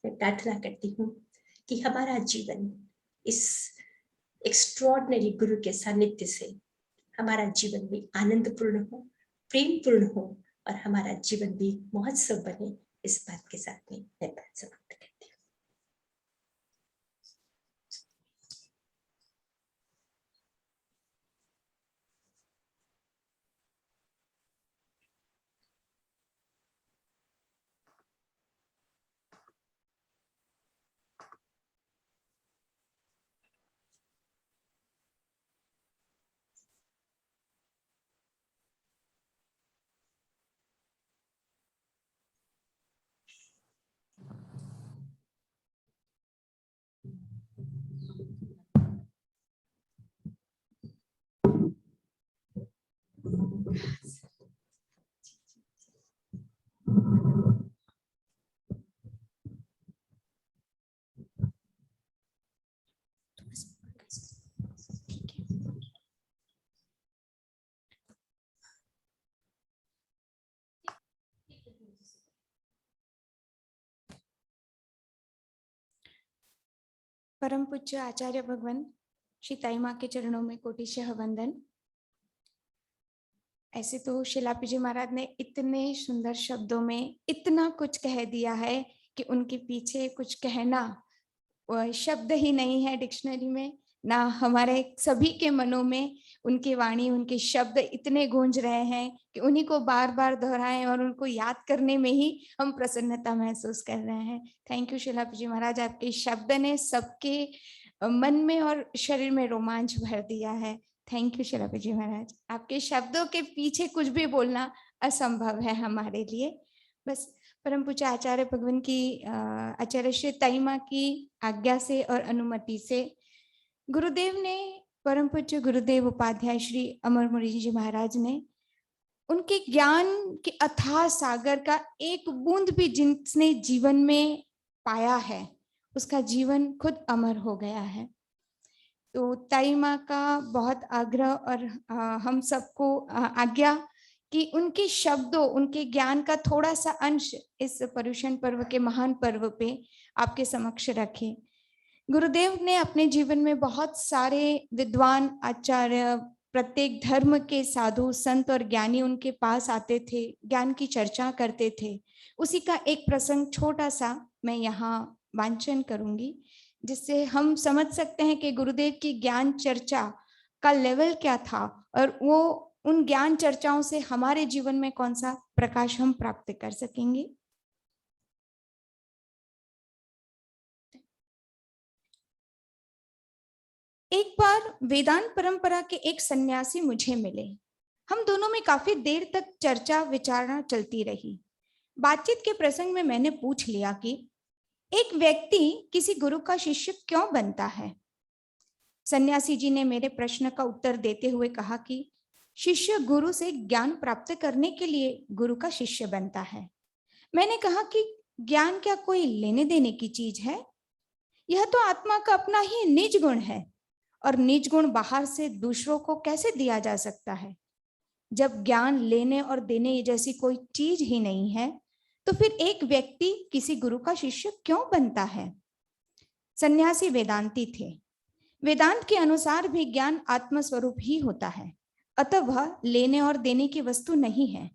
मैं प्रार्थना करती हूँ कि हमारा जीवन इस एक्स्ट्रॉर्डिनरी गुरु के सानिध्य से हमारा जीवन भी आनंदपूर्ण हो, प्रेमपूर्ण हो, और हमारा जीवन भी महोत्सव बने। इस बात के साथ में मैं बात समाप्त करती हूँ। परम पूज्य आचार्य भगवान श्री ताई माँ के चरणों में कोटिशः वंदन। ऐसे तो शिलापी जी महाराज ने इतने सुंदर शब्दों में इतना कुछ कह दिया है कि उनके पीछे कुछ कहना शब्द ही नहीं है डिक्शनरी में, ना हमारे सभी के मनों में उनकी वाणी, उनके शब्द इतने गूंज रहे हैं कि उन्हीं को बार बार दोहराएं और उनको याद करने में ही हम प्रसन्नता महसूस कर रहे हैं। थैंक यू शिलापी जी महाराज, आपके शब्द ने सबके मन में और शरीर में रोमांच भर दिया है। थैंक यू शिलापी जी महाराज, आपके शब्दों के पीछे कुछ भी बोलना असंभव है हमारे लिए। बस परम पूज्य आचार्य भगवान की आचार्य श्री ताई माँ की आज्ञा से और अनुमति से गुरुदेव ने, परम पूज्य गुरुदेव उपाध्याय श्री अमर मुनि जी महाराज ने उनके ज्ञान के अथाह सागर का एक बूंद भी जिसने जीवन में पाया है उसका जीवन खुद अमर हो गया है। तो ताई माँ का बहुत आग्रह और हम सबको आज्ञा कि उनके शब्दों, उनके ज्ञान का थोड़ा सा अंश इस पर्युषण पर्व के महान पर्व पे आपके समक्ष रखें। गुरुदेव ने अपने जीवन में बहुत सारे विद्वान आचार्य, प्रत्येक धर्म के साधु संत और ज्ञानी उनके पास आते थे, ज्ञान की चर्चा करते थे। उसी का एक प्रसंग छोटा सा मैं यहाँ वांचन करूंगी, जिससे हम समझ सकते हैं कि गुरुदेव की ज्ञान चर्चा का लेवल क्या था और वो उन ज्ञान चर्चाओं से हमारे जीवन में कौन सा प्रकाश हम प्राप्त कर सकेंगे। एक बार वेदांत परंपरा के एक सन्यासी मुझे मिले। हम दोनों में काफी देर तक चर्चा विचारणा चलती रही। बातचीत के प्रसंग में मैंने पूछ लिया कि एक व्यक्ति किसी गुरु का शिष्य क्यों बनता है। सन्यासी जी ने मेरे प्रश्न का उत्तर देते हुए कहा कि शिष्य गुरु से ज्ञान प्राप्त करने के लिए गुरु का शिष्य बनता है। मैंने कहा कि ज्ञान क्या कोई लेने देने की चीज है? यह तो आत्मा का अपना ही निज गुण है और निज गुण बाहर से दूसरों को कैसे दिया जा सकता है? जब ज्ञान लेने और देने जैसी कोई चीज ही नहीं है तो फिर एक व्यक्ति किसी गुरु का शिष्य क्यों बनता है? सन्यासी वेदांती थे। वेदांत के अनुसार भी ज्ञान आत्मस्वरूप ही होता है, अतः वह लेने और देने की वस्तु नहीं है।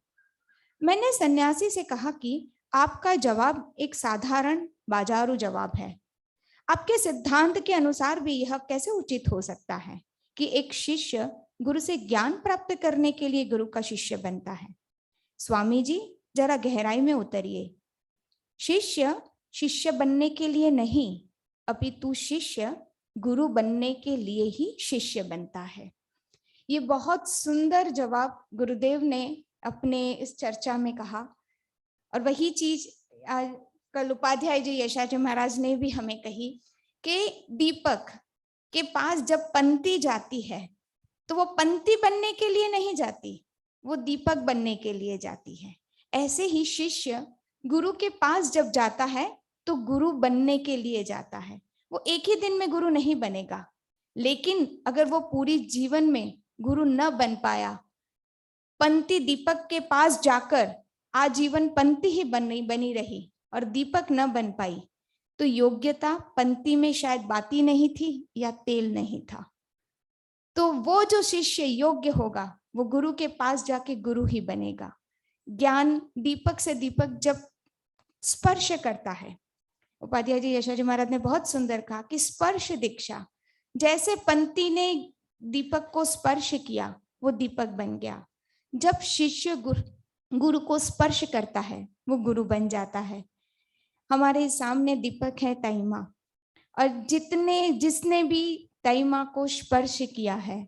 मैंने सन्यासी से कहा कि आपका जवाब एक साधारण बाजारू जवाब है। आपके सिद्धांत के अनुसार भी यह कैसे उचित हो सकता है कि एक शिष्य गुरु से ज्ञान प्राप्त करने के लिए गुरु का शिष्य बनता है? स्वामी जी, जरा गहराई में उतरिए। शिष्य शिष्य बनने के लिए नहीं, अपितु शिष्य गुरु बनने के लिए ही शिष्य बनता है। ये बहुत सुंदर जवाब गुरुदेव ने अपने इस चर्चा में कहा और वही चीज कल उपाध्याय जी यशाजी महाराज ने भी हमें कही कि दीपक के पास जब पंक्ति जाती है तो वो पंक्ति बनने के लिए नहीं जाती, वो दीपक बनने के लिए जाती है। ऐसे ही शिष्य गुरु के पास जब जाता है तो गुरु बनने के लिए जाता है। वो एक ही दिन में गुरु नहीं बनेगा, लेकिन अगर वो पूरी जीवन में गुरु न बन पाया, पंक्ति दीपक के पास जाकर आजीवन पंक्ति ही बनी रही और दीपक न बन पाई, तो योग्यता पंक्ति में शायद बाती नहीं थी या तेल नहीं था। तो वो जो शिष्य योग्य होगा वो गुरु के पास जाके गुरु ही बनेगा। ज्ञान दीपक से दीपक जब स्पर्श करता है, उपाध्याय जी यशाजी महाराज ने बहुत सुंदर कहा कि स्पर्श दीक्षा, जैसे पंक्ति ने दीपक को स्पर्श किया वो दीपक बन गया। जब शिष्य गुरु को स्पर्श करता है वो गुरु बन जाता है। हमारे सामने दीपक है ताई माँ, और जिसने भी ताई माँ को स्पर्श किया है,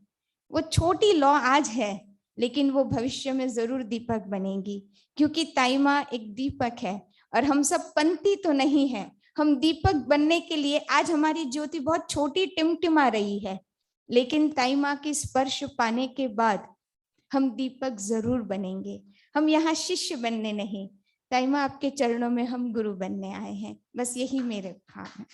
वो छोटी लौ आज है लेकिन वो भविष्य में जरूर दीपक बनेगी, क्योंकि ताई माँ एक दीपक है और हम सब पंक्ति तो नहीं है। हम दीपक बनने के लिए आज हमारी ज्योति बहुत छोटी टिमटिमा रही है, लेकिन ताई माँ की स्पर्श पाने के बाद हम दीपक जरूर बनेंगे। हम यहाँ शिष्य बनने नहीं, ताई माँ आपके चरणों में हम गुरु बनने आए हैं। बस यही मेरे भाव है।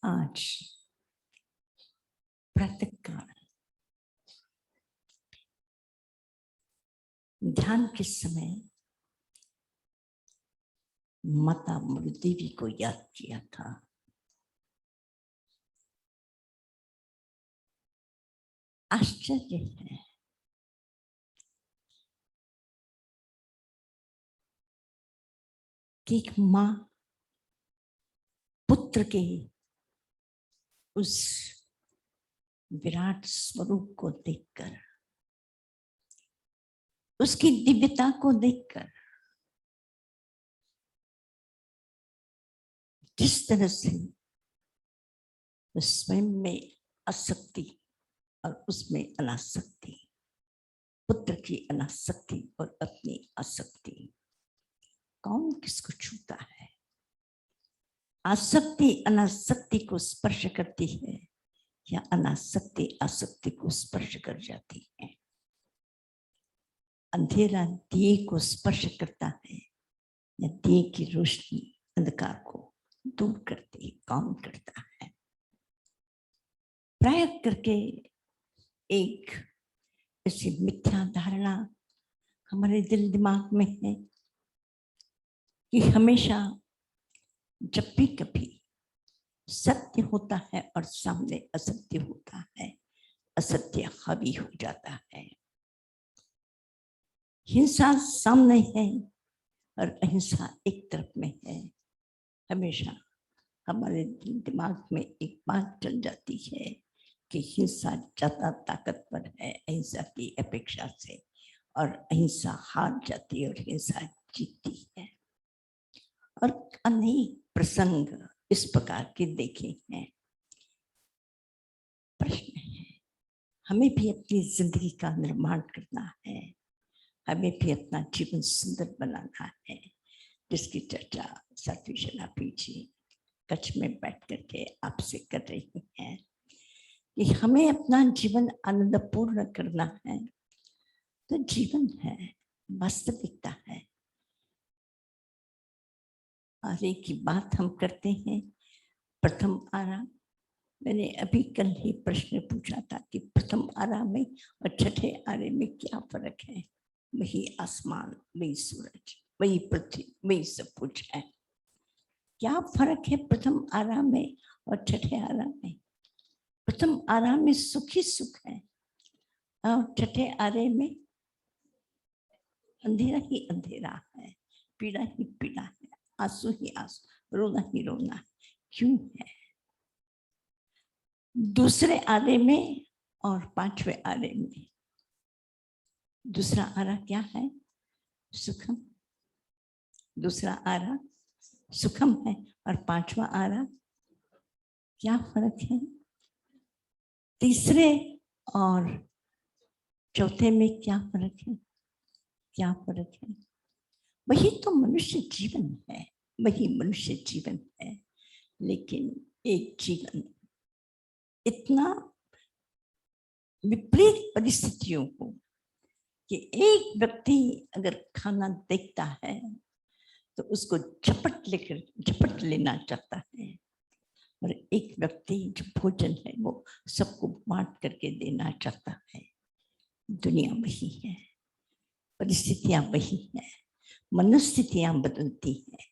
आज प्रातःकाल ध्यान के समय माता मूलदेवी को याद किया था। आश्चर्य है कि एक माँ पुत्र के उस विराट स्वरूप को देखकर, उसकी दिव्यता को देखकर जिस तरह से स्वयं में आसक्ति और उसमें अनासक्ति, पुत्र की अनासक्ति और अपनी आसक्ति, कौन किसको छूता है? आसक्ति अनासक्ति को स्पर्श करती है या अनासक्ति आसक्ति को स्पर्श कर जाती है? अंधेरा दिए को स्पर्श करता है या दिए की रोशनी अंधकार को दूर करती है? कौन करता है? प्राय करके एक ऐसी मिथ्या धारणा हमारे दिल दिमाग में है कि हमेशा जब भी कभी सत्य होता है और सामने असत्य होता है, असत्य हावी हो जाता है। हिंसा सामने है और अहिंसा एक तरफ में है। हमेशा हमारे दिमाग में एक बात चल जाती है कि हिंसा ज्यादा ताकतवर है अहिंसा की अपेक्षा से, और अहिंसा हार जाती है और हिंसा जीतती है। और अनेक प्रसंग इस प्रकार के देखे हैं। प्रश्न है, हमें भी अपनी जिंदगी का निर्माण करना है, हमें भी अपना जीवन सुंदर बनाना है, जिसकी चर्चा साध्वी शलापी जी कच्छ में बैठ करके आपसे कर रही हैं कि हमें अपना जीवन आनंदपूर्ण करना है। तो जीवन है, वास्तविकता है। आरे की बात हम करते हैं, प्रथम आराम। मैंने अभी कल ही प्रश्न पूछा था कि प्रथम आराम में और छठे आरे में क्या फर्क है? वही आसमान, वही सूरज, वही पृथ्वी, वही सब कुछ है। क्या फर्क है प्रथम आराम में और छठे आराम में? प्रथम आराम में सुख ही सुख है और छठे आरे में अंधेरा ही अंधेरा है, पीड़ा ही पीड़ा है, आंसू ही आंसू, रोना ही रोना है। क्यों है? दूसरे आरे में और पांचवें आरे में, दूसरा आरा क्या है? सुखम। दूसरा आरा सुखम है और पांचवा आरा क्या फर्क है? तीसरे और चौथे में क्या फर्क है? क्या फर्क है? वही तो मनुष्य जीवन है, वही मनुष्य जीवन है। लेकिन एक जीवन इतना विपरीत परिस्थितियों को कि एक व्यक्ति अगर खाना देखता है तो उसको झपट लेना चाहता है, और एक व्यक्ति जो भोजन है वो सबको बांट करके देना चाहता है। दुनिया वही है, परिस्थितियां वही है, मनोस्थितियां बदलती हैं,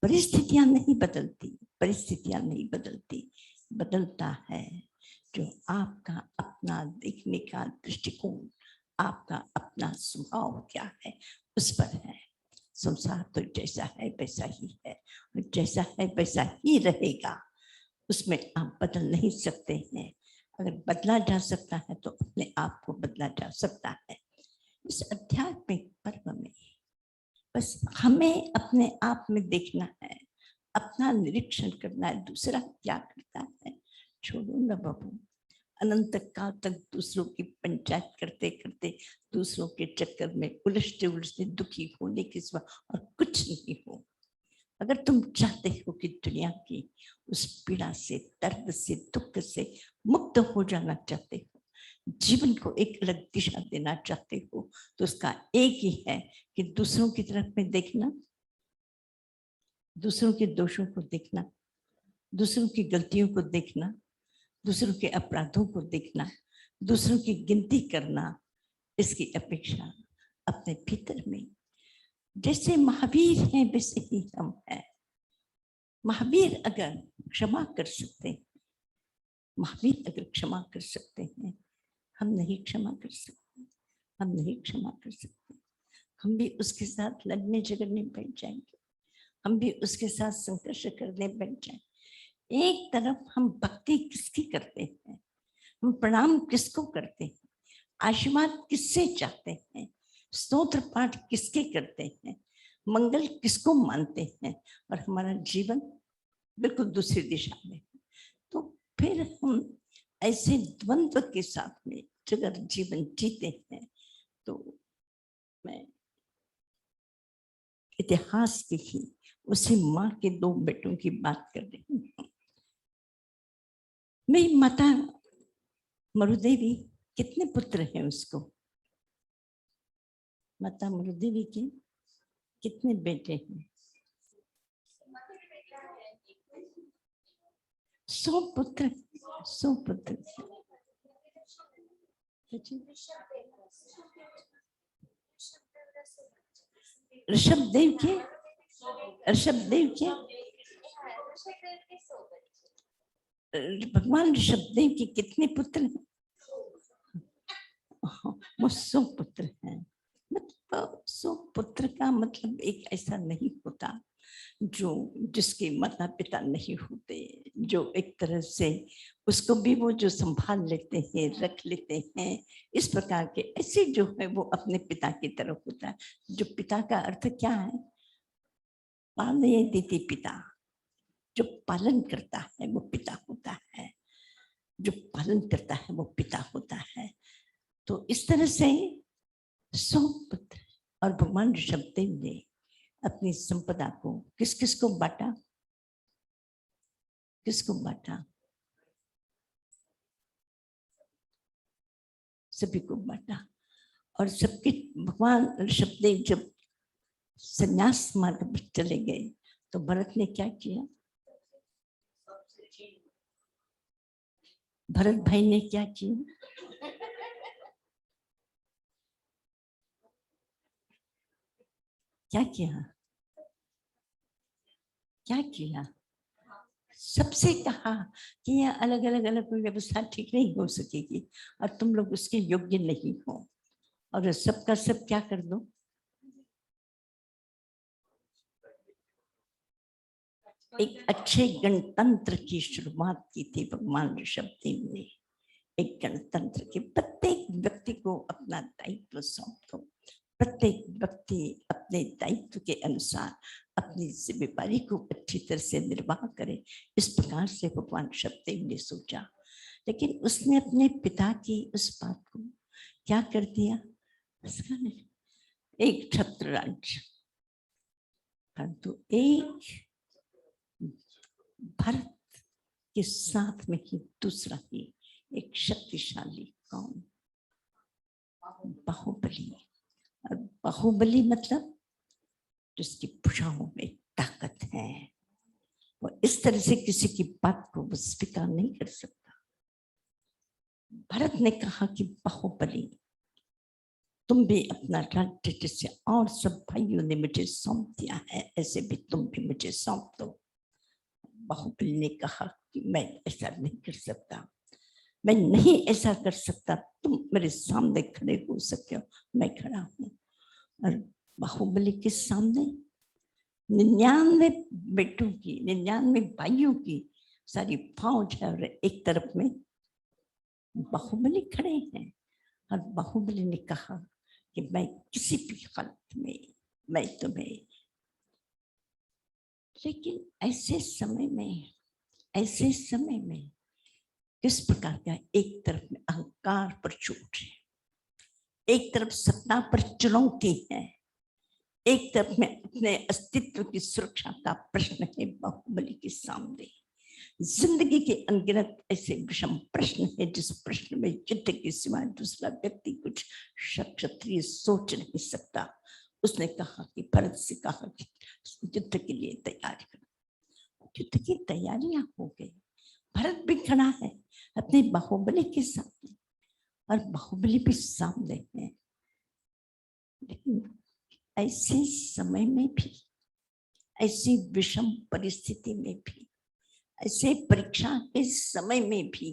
परिस्थितियां नहीं बदलती, परिस्थितियां नहीं बदलती। बदलता है जो आपका अपना देखने का दृष्टिकोण, आपका अपना स्वभाव क्या है, उस पर है। संसार तो जैसा है वैसा ही है, और जैसा है वैसा ही रहेगा, उसमें आप बदल नहीं सकते हैं। अगर बदला जा सकता है तो अपने आप को बदला जा सकता है। इस आध्यात्मिक पर्व में बस हमें अपने आप में देखना है, अपना निरीक्षण करना है। दूसरा क्या करता है छोड़ो न बाबू। अनंत काल तक दूसरों की पंचायत करते करते, दूसरों के चक्कर में उलझते उलझते दुखी होने के सिवा और कुछ नहीं हो। अगर तुम चाहते हो कि दुनिया की उस पीड़ा से, दर्द से, दुख से मुक्त हो जाना चाहते हो, जीवन को एक अलग दिशा देना चाहते हो, तो उसका एक ही है कि दूसरों की तरफ में देखना, दूसरों के दोषों को देखना, दूसरों की गलतियों को देखना, दूसरों के अपराधों को देखना, दूसरों की गिनती करना, इसकी अपेक्षा अपने भीतर में जैसे महावीर हैं वैसे ही हम हैं। महावीर अगर क्षमा कर सकते हैं, महावीर अगर क्षमा कर सकते हैं, हम नहीं क्षमा कर सकते, हम नहीं क्षमा कर सकते। हम भी उसके साथ लड़ने झगड़ने बैठ जाएंगे, हम भी उसके साथ संघर्ष करने बैठ जाएंगे। एक तरफ हम भक्ति किसकी करते हैं, हम प्रणाम किसको करते हैं, आशीर्वाद किससे चाहते हैं, स्तोत्र पाठ किसके करते हैं, मंगल किसको मानते हैं, और हमारा जीवन बिल्कुल दूसरी दिशा में, तो फिर हम ऐसे द्वंद्व के साथ में अगर जीवन जीते हैं, तो मैं इतिहास की ही उसी माँ के 2 बेटों की बात कर रही हूँ। मेरी माता मरुदेवी, कितने पुत्र हैं उसको? माता मरुदेवी के कितने बेटे हैं? 100 पुत्र, 100 पुत्र। ऋषभदेव के, ऋषभदेव के, भगवान ऋषभदेव के कितने पुत्र हैं? वो 100 पुत्र हैं। मतलब 100 पुत्र का मतलब एक ऐसा नहीं होता जिसके माता पिता नहीं होते, जो एक तरह से उसको भी वो जो संभाल लेते हैं, रख लेते हैं, इस प्रकार के ऐसे जो है वो अपने पिता की तरफ होता है। जो पिता का अर्थ क्या है? पालयति पिता, जो पालन करता है वो पिता होता है, जो पालन करता है वो पिता होता है। तो इस तरह से 100 पुत्र, और भगवान ऋषभदेव ने अपनी संपदा को किस किस को बांटा? किसको बांटा? सभी को बांटा। और सबके भगवान ऋषभदेव जब संन्यास मार्ग पर चले गए तो भरत ने क्या किया? भरत भाई ने क्या किया? क्या किया? क्या किया? सबसे कहा कि यह अलग अलग अलग व्यवस्था ठीक नहीं हो सकेगी और तुम लोग उसके योग्य नहीं हो, और सबका सब क्या कर दो? एक अच्छे गणतंत्र की शुरुआत की थी भगवान ऋषभदेव ने। एक गणतंत्र के प्रत्येक व्यक्ति को अपना दायित्व सौंप दो, प्रत्येक व्यक्ति अपने दायित्व के अनुसार अपनी जिम्मेदारी को अच्छी तरह से निर्वाह करे। इस प्रकार से भगवान ऋषभदेव ने सोचा, लेकिन उसने अपने पिता की उस बात को क्या कर दिया? उसका एक छत्र राज्य, परंतु एक भारत के साथ में ही दूसरा ही एक शक्तिशाली कौन? बाहुबली। और बाहुबली मतलब जिसकी भुजाओं में ताकत है, वो इस तरह से किसी की बात को वो स्वीकार नहीं कर सकता। भरत ने कहा कि बाहुबली, तुम भी अपना राज्य जैसे और सब भाइयों ने मुझे सौंप दिया है, ऐसे भी तुम भी मुझे सौंप दो। बाहुबली ने कहा कि मैं ऐसा नहीं कर सकता, मैं नहीं ऐसा कर सकता, तुम मेरे सामने खड़े हो सकते हो, मैं खड़ा हूं। और बाहुबली के सामने 99 बेटों की, 99 भाइयों की सारी फौज है, और एक तरफ में बाहुबली खड़े हैं। और बाहुबली ने कहा कि मैं किसी भी हालत में मैं तुम्हें, लेकिन ऐसे समय में किस प्रकार का एक तरफ में अहंकार पर चोट है, एक तरफ सत्ता पर चुनौती है, एक तरफ में अपने अस्तित्व की सुरक्षा का प्रश्न है बाहुबली के सामने। जिंदगी के अनगिनत ऐसे विषम प्रश्न है जिस प्रश्न में युद्ध के सिवाय दूसरा व्यक्ति कुछ क्षत्रिय सोच नहीं सकता। उसने कहा कि भरत से कहा कि युद्ध के लिए तैयारी करो। युद्ध की तैयारियां हो गई। भरत भी खड़ा है अपने बाहुबली के सामने और बाहुबली भी सामने है। लेकिन ऐसे समय में भी, ऐसी विषम परिस्थिति में भी, ऐसे परीक्षा के समय में भी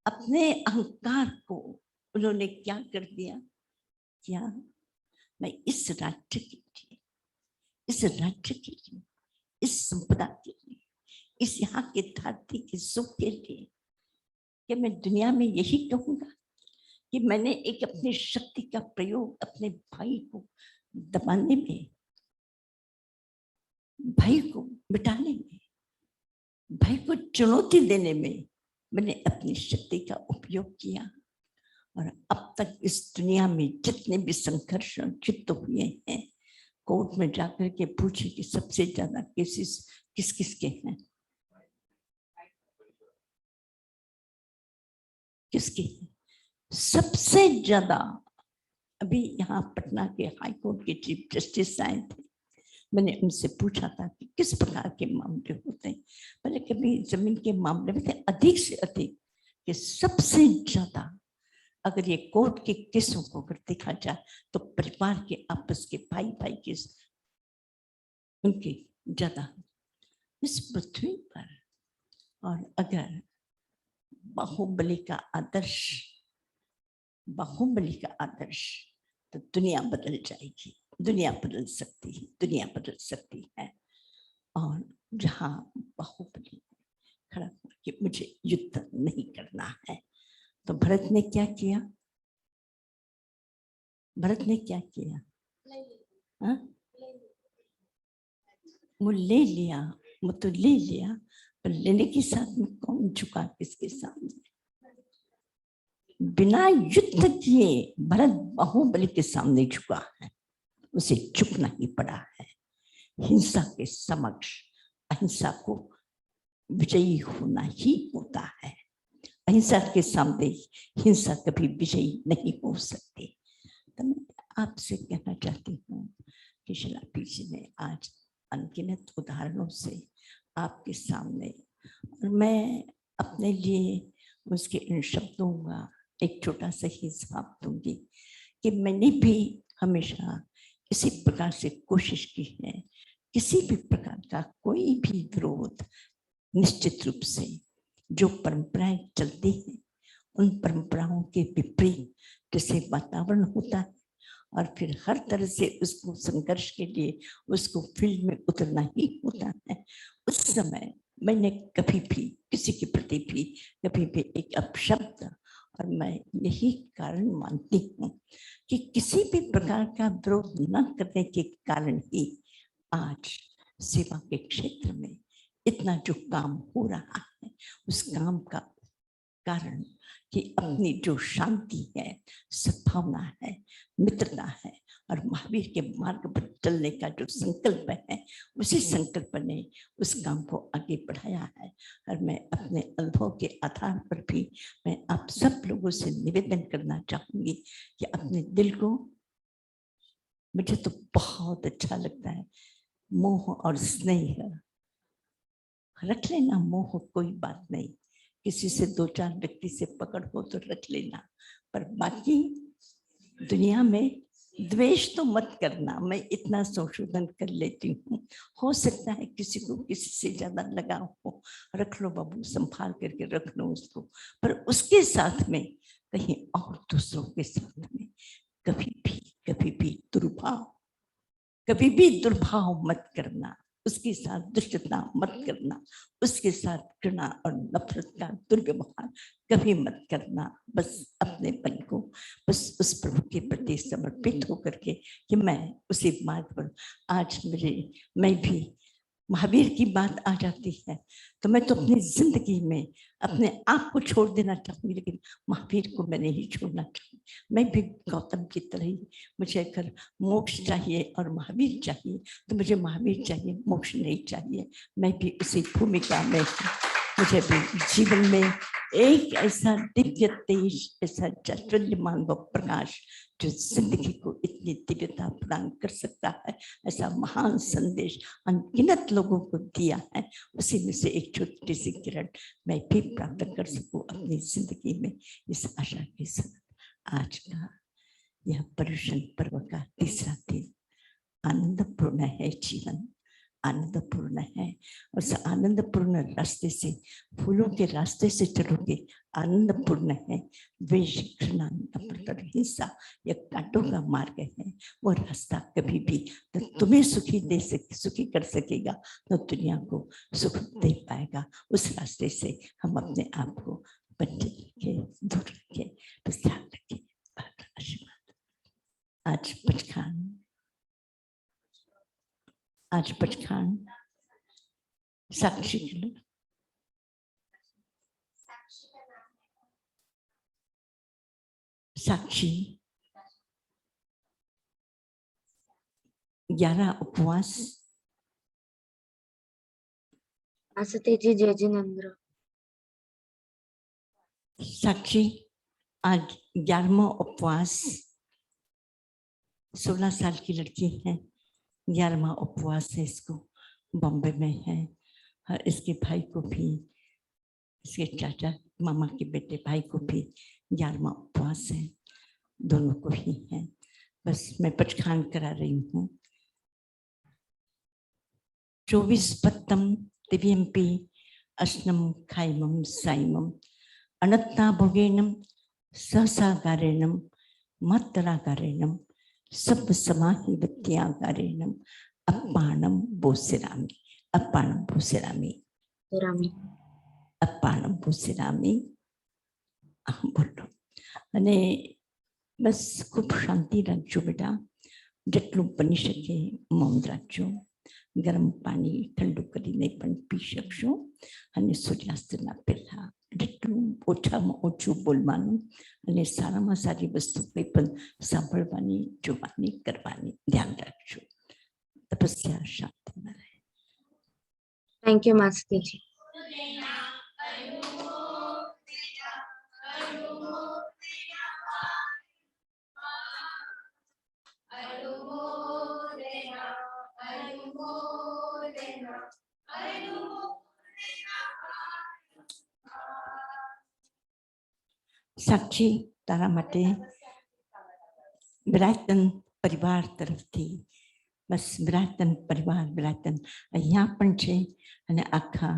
अपने अहंकार को उन्होंने क्या कर दिया? क्या मैं इस राज्य के लिए, इस राज्य के लिए, इस संपदा के लिए, इस यहाँ के धरती के सुख के लिए, कि मैं दुनिया में यही कहूंगा कि मैंने एक अपनी शक्ति का प्रयोग अपने भाई को दबाने में, भाई को मिटाने में, भाई को चुनौती देने में मैंने अपनी शक्ति का उपयोग किया। और अब तक इस दुनिया में जितने भी संघर्ष युद्ध हुए हैं, कोर्ट में जाकर के पूछे कि सबसे ज्यादा केसेस किस किस के हैं, किसके? सबसे ज्यादा अभी यहाँ पटना के हाई कोर्ट के चीफ जस्टिस आए थे। मैंने उनसे पूछा था कि किस प्रकार के मामले होते हैं। पहले कभी जमीन के मामले में थे, अधिक से अधिक कि सबसे ज्यादा अगर ये कोर्ट के केसों को अगर देखा जाए तो परिवार के आपस के भाई भाई के उनके ज्यादा इस पृथ्वी पर। और अगर बाहुबली का आदर्श, बाहुबली का आदर्श, तो दुनिया बदल जाएगी, दुनिया बदल सकती है, दुनिया बदल सकती है। और जहाँ बाहुबली खड़ा हुआ कि मुझे युद्ध नहीं करना है, तो भरत ने क्या किया? भरत ने क्या किया? वो ले लिया, वो तो ले लिया, पर लेने के साथ में कौन झुका किसके सामने? बिना युद्ध किए भरत बाहुबली के सामने झुका है, उसे झुकना ही पड़ा है। हिंसा के समक्ष अहिंसा को विजयी होना ही होता है। अहिंसा के सामने हिंसा कभी विजयी नहीं हो सकती। तो मैं आपसे कहना चाहती हूँ कि शिलापी जी ने आज अनगिनत उदाहरणों से आपके सामने, और मैं अपने लिए उसके इन शब्दों का एक छोटा सा हिसाब दूंगी कि मैंने भी हमेशा इसी प्रकार से कोशिश की है। किसी भी प्रकार का कोई भी विरोध, निश्चित रूप से जो परंपराएं चलती हैं उन परंपराओं के विपरीत जैसे वातावरण होता है, और फिर हर तरह से उसको संघर्ष के लिए उसको फील्ड में उतरना ही होता है। उस समय मैंने कभी भी किसी के प्रति भी कभी भी एक अपशब्द, और मैं यही कारण मानती हूँ कि किसी भी प्रकार का विरोध न करने के कारण ही आज सेवा के क्षेत्र में इतना जो काम हो रहा है, उस काम का कारण कि अपनी जो शांति है, सद्भावना है, मित्रता है और महावीर के मार्ग पर चलने का जो संकल्प है, उसी संकल्प ने उस काम को आगे बढ़ाया है। और मैं अपने अनुभव के आधार पर भी मैं आप सब लोगों से निवेदन करना चाहूंगी कि अपने दिल को, मुझे तो बहुत अच्छा लगता है, मोह और स्नेह रख लेना। मोह कोई बात नहीं, किसी से दो चार व्यक्ति से पकड़ हो तो रख लेना, पर बाकी दुनिया में द्वेष तो मत करना। मैं इतना संशोधन कर लेती हूँ, हो सकता है किसी को किसी से ज्यादा लगाव हो, रख लो बाबू, संभाल करके रख लो उसको, पर उसके साथ में कहीं और दूसरों के साथ में कभी भी दुर्भाव, कभी भी दुर्भाव मत करना, उसके साथ दुष्टता मत करना, उसके साथ घृणा और नफरत का दुर्व्यवहार कभी मत करना। बस अपने मन को बस उस प्रभु के प्रति समर्पित होकर के कि मैं उसी मार्ग पर आज मैं भी, महावीर की बात आ जाती है तो मैं तो अपनी जिंदगी में अपने आप को छोड़ देना चाहूंगी, लेकिन महावीर को मैं नहीं छोड़ना चाहूंगी। मैं भी गौतम की तरह ही, मुझे अगर मोक्ष चाहिए और महावीर चाहिए तो मुझे महावीर चाहिए, मोक्ष नहीं चाहिए। मैं भी उसी भूमिका में, मुझे भी जीवन में एक ऐसा दिव्य तेज, ऐसा चातुर्यमान व प्रकाश जो जिंदगी को इतनी दिव्यता प्रदान कर सकता है, ऐसा महान संदेश अनगिनत लोगों को दिया है, उसी में से एक छोटी सी किरण मैं भी प्राप्त कर सकूं अपनी जिंदगी में, इस आशा के साथ आज का यह पर्युषण पर्व का तीसरा दिन आनंदपूर्ण है। जीवन आनंदपूर्ण है, उस आनंदपूर्ण रास्ते से, फूलों के रास्ते से चलोगे, आनंदपूर्ण है। द्वेष, घृणा, नफरत और हिंसा यह कांटों का मार्ग है। वो रास्ता कभी भी तो तुम्हें सुखी कर सकेगा, तो दुनिया को सुख दे पाएगा। उस रास्ते से हम अपने आप को वंचित रखे, दूर रखे, बस ध्यान रखें। आशीर्वाद। आज पचखान साक्षी के लिए साक्षी 11 उपवास। आसते जी जय जिनेंद्र। साक्षी आज 11वां उपवास, 16 साल की लड़की है, 11वां उपवास है इसको, बॉम्बे में है। और इसके भाई को भी, इसके चाचा मामा के बेटे भाई को भी 11वां उपवास है, दोनों को ही है। बस मैं पचखान करा रही हूँ। 24 पत्तम दिव्यम्पी अश्नम खाइमम साइमम अनत्ता भोगेनम सहसागारेणम मत्तरागारेणम सब समाहि विद्यागारेणम अप्पाणम बोसिरामि। अप्पाणम बोसिरामि। अप्पाणम बोसिरामि। बोलो। અને બસ ખૂબ શાંતિ રાખજો બેટા, જેટલું બની શકે મૌન રાખજો. ગરમ પાણી ઠંડુ કરીને પણ પી શકશો. અને સૂર્યાસ્તના પહેલા જેટલું ઓછામાં ઓછું બોલવાનું અને સારામાં સારી વસ્તુ કંઈ પણ સાંભળવાની, જોવાની, કરવાની ધ્યાન રાખજો. તપસ્યા શાંતિમાં રહે. थैंक यू मास्टर जी। સાક્ષી તારા માટે વિરાયતન પરિવાર તરફથી, બસ વિરાયતન પરિવાર, વિરાયતન અહીંયા પણ છે અને આખા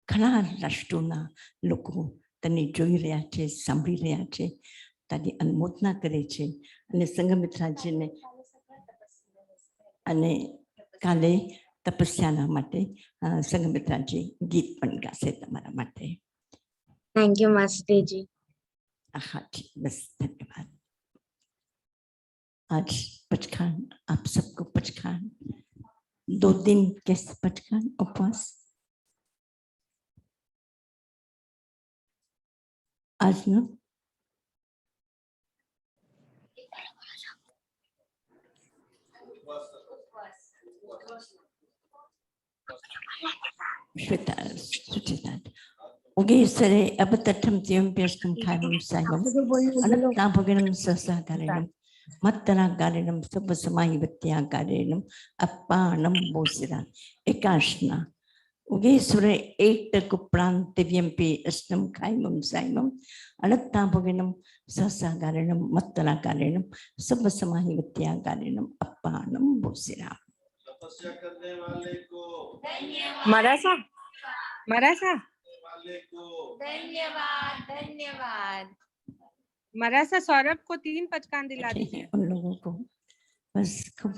ઘણા રાષ્ટ્રોના લોકો તને જોઈ રહ્યા છે, સાંભળી રહ્યા છે, તારી અનુમોદના કરે છે. અને સંઘમિત્રાજીને અને કાલે તપસ્યાના માટે સંઘમિત્રાજી ગીત પણ ગાશે તમારા માટે. थैंक यू मास्टर जी। हाँ जी, बस धन्यवाद। आज पचखान, आप सबको पचखान 2 दिन कैसे पचखान उपवास। आज ना श्वेता सुचिता उगेसरे अब तठम त्यम पेष्टम खायम सायम अनत्ता भगनम सहसागारेणम मत्तरागारेणम सब समाहि विद्यागारेणम अप्पाणम बोसिरा। एकाशना उगेसरे एक तक प्राण दिव्यम्पि अष्टम खायम सायम अनत्ता भगनम सहसागारेणम मत्तरागारेणम सब समाहि विद्यागारेणम अप्पाणम बोसिरा। तपस्या करने वाले को मरासा धन्यवाद धन्यवाद। मरासा सौरभ को 3 पचकान दिला ठीक है, दीजिए। उन लोगों को बस खूब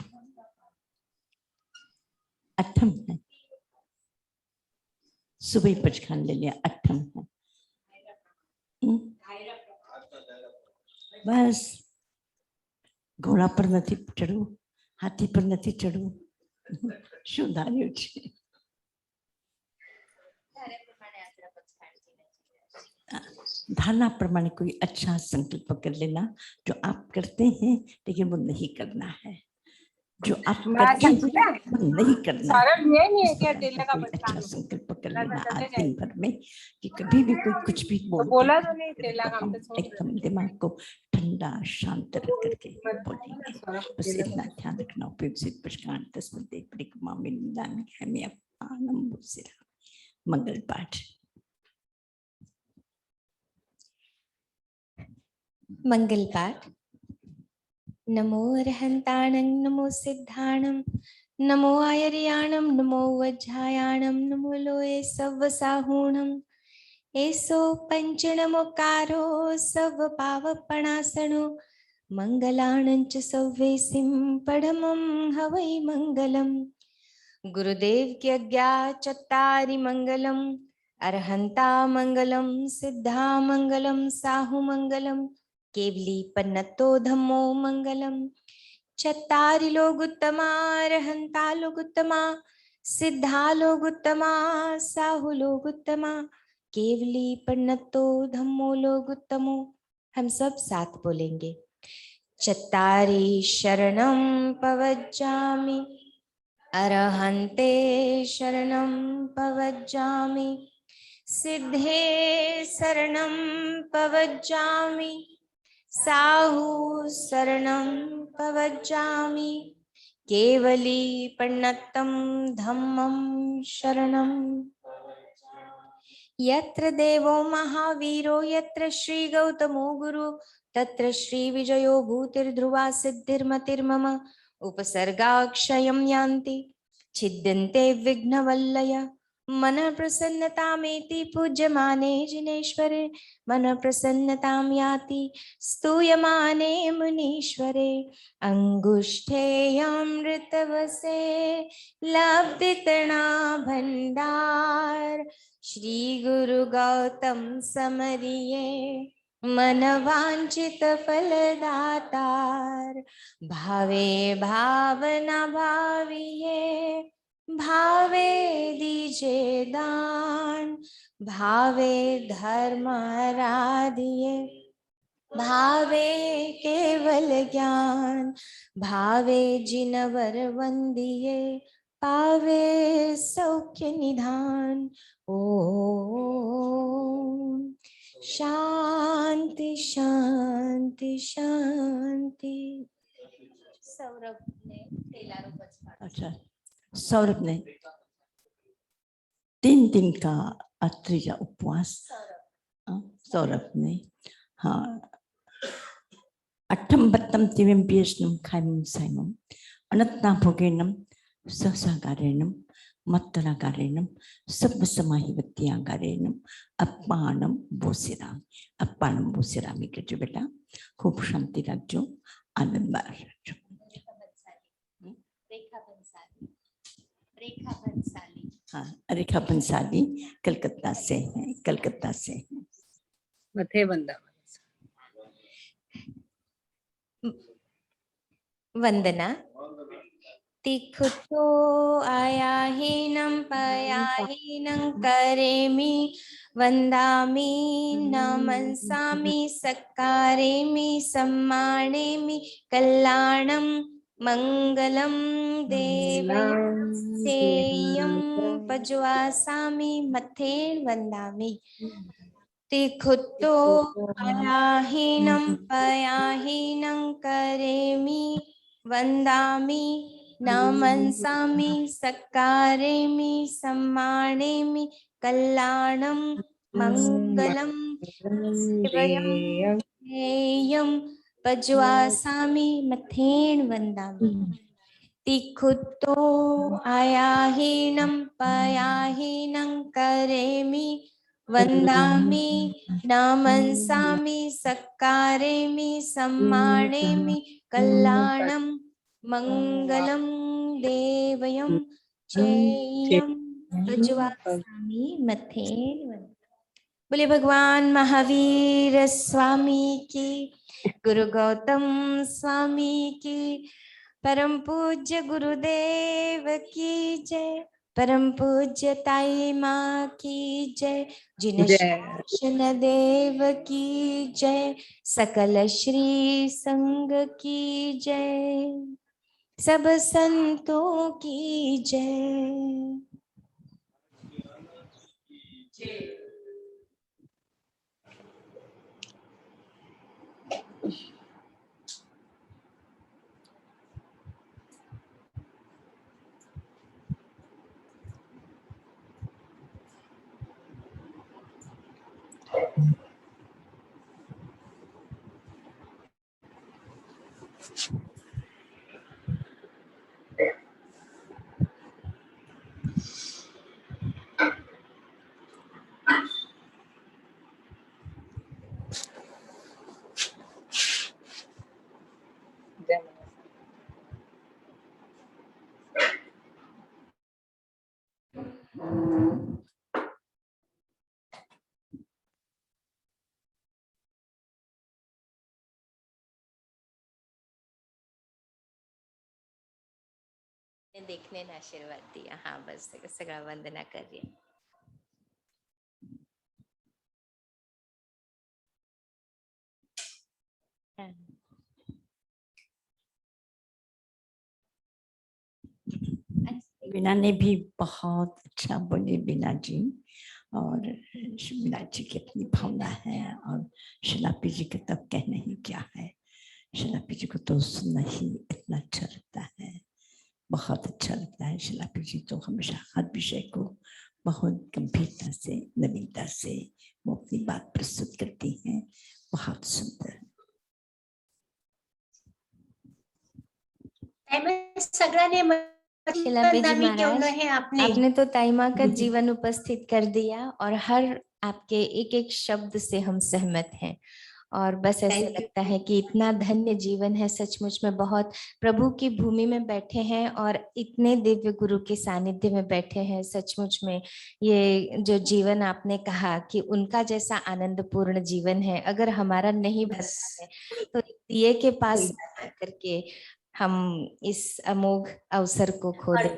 अठम है, सुबह पचखान ले लिया, अठम है। बस घोड़ा पर नहीं चढ़ू, हाथी पर नहीं चढ़ू, શું ધાર્યું છે? धारणा प्रमाणे कोई अच्छा संकल्प कर लेना जो आप करते हैं लेकिन वो नहीं करना है। जो आप माँ करते हैं संगीता, वो नहीं करना सौरभ ये नहीं है इस क्या प्रकार टेला का का कोई अच्छा बचकान? संकल्प कर ना लेना चलते आज दिन जाएंगे। भर में कि कभी भी कोई कुछ भी तो बोल बोला देता तो नहीं है टेला तो का, हम हम तो सोच रहे एकदम दिमाग को ठंडा शांत रख करके बोलेंगे। सौरभ को बस टेला इतना का। ध्यान रखना। उपयुक्त प्रश्न तस्मते परिक्रमामिन्दामि हमें बुसिरा। मंगल पाठ। मंगल पाठ। नमो अरहंताणं नमो सिद्धाणं नमो आयर्याणं नमो वज्रायाणं नमो लोये सव्वसाहूणं एसो पंचनमोकारो सव्वपावपणासनो मंगलाणं च सव्वेसिं परमं हवै मंगलम्। गुरुदेव की आज्ञा चत्तारि मंगलम् अरहंता मंगलम सिद्धा मंगलम साहु मंगलम केवली पन्नतो धम्मो मंगलम। चत्तारि लोगुत्तमा अरहंता लोगुत्तमा सिद्धा लोगुत्तमा साहु लोगुत्तमा केवली पन्नतो धम्मो लोगुत्तमो। हम सब साथ बोलेंगे। चत्तारि शरणं पवज्जामि अरहन्ते शरणं पवज्जामि सिद्धे शरणं पवज्जामि साहु शरणं पवज्जामि केवली पन्नतं धम्मं शरणं। यत्र देवो महावीरो यत्र श्री गौतमो गुरु तत्र श्री विजयो भूतिर्ध्रुवा सिद्धिर्मतिर्मम उपसर्गाक्षयं यान्ति छिद्यन्ते विघ्नवल्लय मन प्रसन्नतामेति पूज्यमाने जिनेश्वरे मन प्रसन्नतां याति स्तूयमाने मुनीश्वरे अंगुष्ठेऽमृतवसे लब्धितृणा भंडार श्री गुरु गौतम समरिये मन वांछित फलदातार भावे भावना भाविये भावे दीजे दान भावे धर्म आराधिये भावे केवल ज्ञान भावे जिनवर वंदिये पावे सौख्य निधान। ओम शांति शांति शांति। सौरभ ने तेलारू बचपन। अच्छा, सौरभ ने 3 दिन का अत्रिजा उपवास। सौरभ ने हाँ अट्ठम बत्तम तिविम पियस्नम खाइमम साइमम अनत्ना भोगेनम सहसागारेणम मत्तरागारेणम सब समाहिवत्यागारेणम अपानम बोसिराम। अपानम बोसिरामी करजो बेटा, खूब शांति रखजो, आनंद बार रखजो। रेखा बंसाली। हाँ, रेखा बंसाली कलकत्ता से है, कलकत्ता से है। मथे बंदा वंदना। तिखुतो आयाहीनं पयाहीनं करेमि वंदामि नमंसामि सत्कारेमि सम्मानेमि कल्याणं मंगलं देवयं सेयं पज्वासामि मथे वंदामि। तिखुतो आयाहीनं पयाहीनं करेमि वंदामि नमंसामि सत्कारेमि सम्मानेमि कल्याणं मंगलं देवयं सेयं पज्वासामि मथेन वंदामि। तिखुतो आयाहीनं पयाहीनं करेमि वंदामि नमंसामि सत्कारेमि सम्मानेमि कल्याणं मंगलं देवयं चेयं पज्वासामि मथेन वंदामि। बोले भगवान महावीर स्वामी की, गुरु गौतम स्वामी की, परम पूज्य गुरुदेव की जय, परम पूज्य ताई माँ की जय, जिन कृष्ण देव की जय, सकल श्री संग की जय। सब संतों की जय। देखने ने आशीर्वाद दिया। हाँ बस सगळा वंदना कर रही है। बीना ने भी बहुत अच्छा बोली बीना जी, और बीना जी की अपनी भावना है और शिलापी जी के तब कहने ही क्या है। शिलापी जी को तो सुनना ही इतना अच्छा लगता है, बहुत अच्छा लगता है। शिलापी जी तो हमेशा हर विषय को बहुत गंभीरता से, नवीनता से वो अपनी बात प्रस्तुत करती हैं। बहुत सुंदर। सगळ्याने शिलापी जी महाराज, है आपने आपने तो ताईमा का जीवन उपस्थित कर दिया और हर आपके एक एक शब्द से हम सहमत हैं। और बस ऐसे Thank you. लगता है कि इतना धन्य जीवन है, सचमुच में बहुत प्रभु की भूमि में बैठे हैं और इतने दिव्य गुरु के सानिध्य में बैठे हैं। सचमुच में ये जो जीवन आपने कहा कि उनका जैसा आनंदपूर्ण जीवन है, अगर हमारा नहीं बनता है तो दिए के पास करके हम इस अमोघ अवसर को खो दें,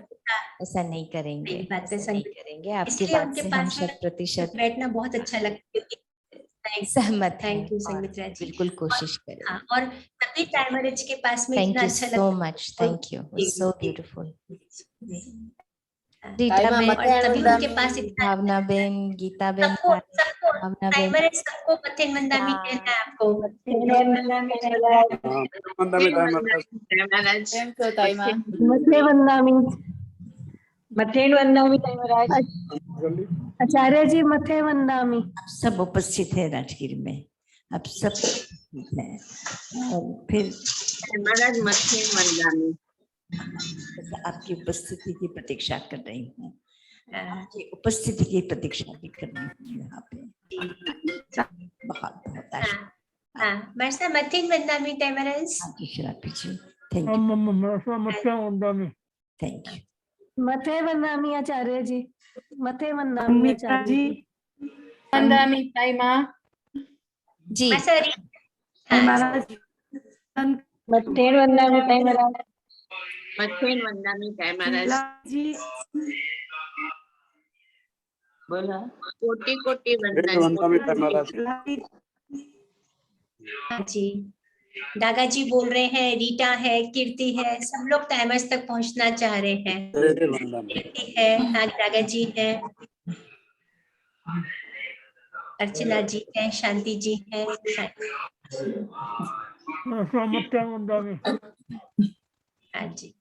ऐसा नहीं करेंगे, सही बात है, ऐसा नहीं संगीत। करेंगे। आपकी इसलिए बात उनके से हम पास में 100% बैठना बहुत अच्छा लगता है। सहमत हैं थैंक यू और संगीता जी। बिल्कुल कोशिश करें। हाँ, और सभी टाइमरेज के पास में थैंक इतना यू अच्छा सो लगता much, thank you, so beautiful. है। रीटा बेन, और सभी के पास इतना भावना बेन, गीता बेन, सबको सबको भावना बेन, टाइमरेज सबको मथेन मंदामी कहना है आपको। मथेन वंदामी टाइमराज। आचार्य जी मथे वंदामी। आप सब उपस्थित है राजगीर में, आप सब हैं। और फिर महाराज मथेन वंदामी। आपकी उपस्थिति की प्रतीक्षा कर रही हूँ, आपकी उपस्थिति की प्रतीक्षा भी कर रही हूँ यहाँ पे। बहुत बहुत आशीर्वाद। हाँ, मरसा मथेन वंदामी टाइमरेज। जी शिलापी जी, थैंक यू, थैंक यू। मथे वंदामी आचार्य जी, मथे वंदामी आचार्य जी। वंदामी ताईमा जी। महाराज मथेन वंदामी टाइमराज। मथेन वंदामी टाइमराज जी। बोला कोटि कोटि वंदन। जी, दागा जी बोल रहे हैं, रीटा है, कीर्ति है, सब लोग टाइमर्स तक पहुंचना चाह रहे हैं। कीर्ति है, हाँ, दागा जी है, अर्चना जी है, शांति जी है। हाँ जी।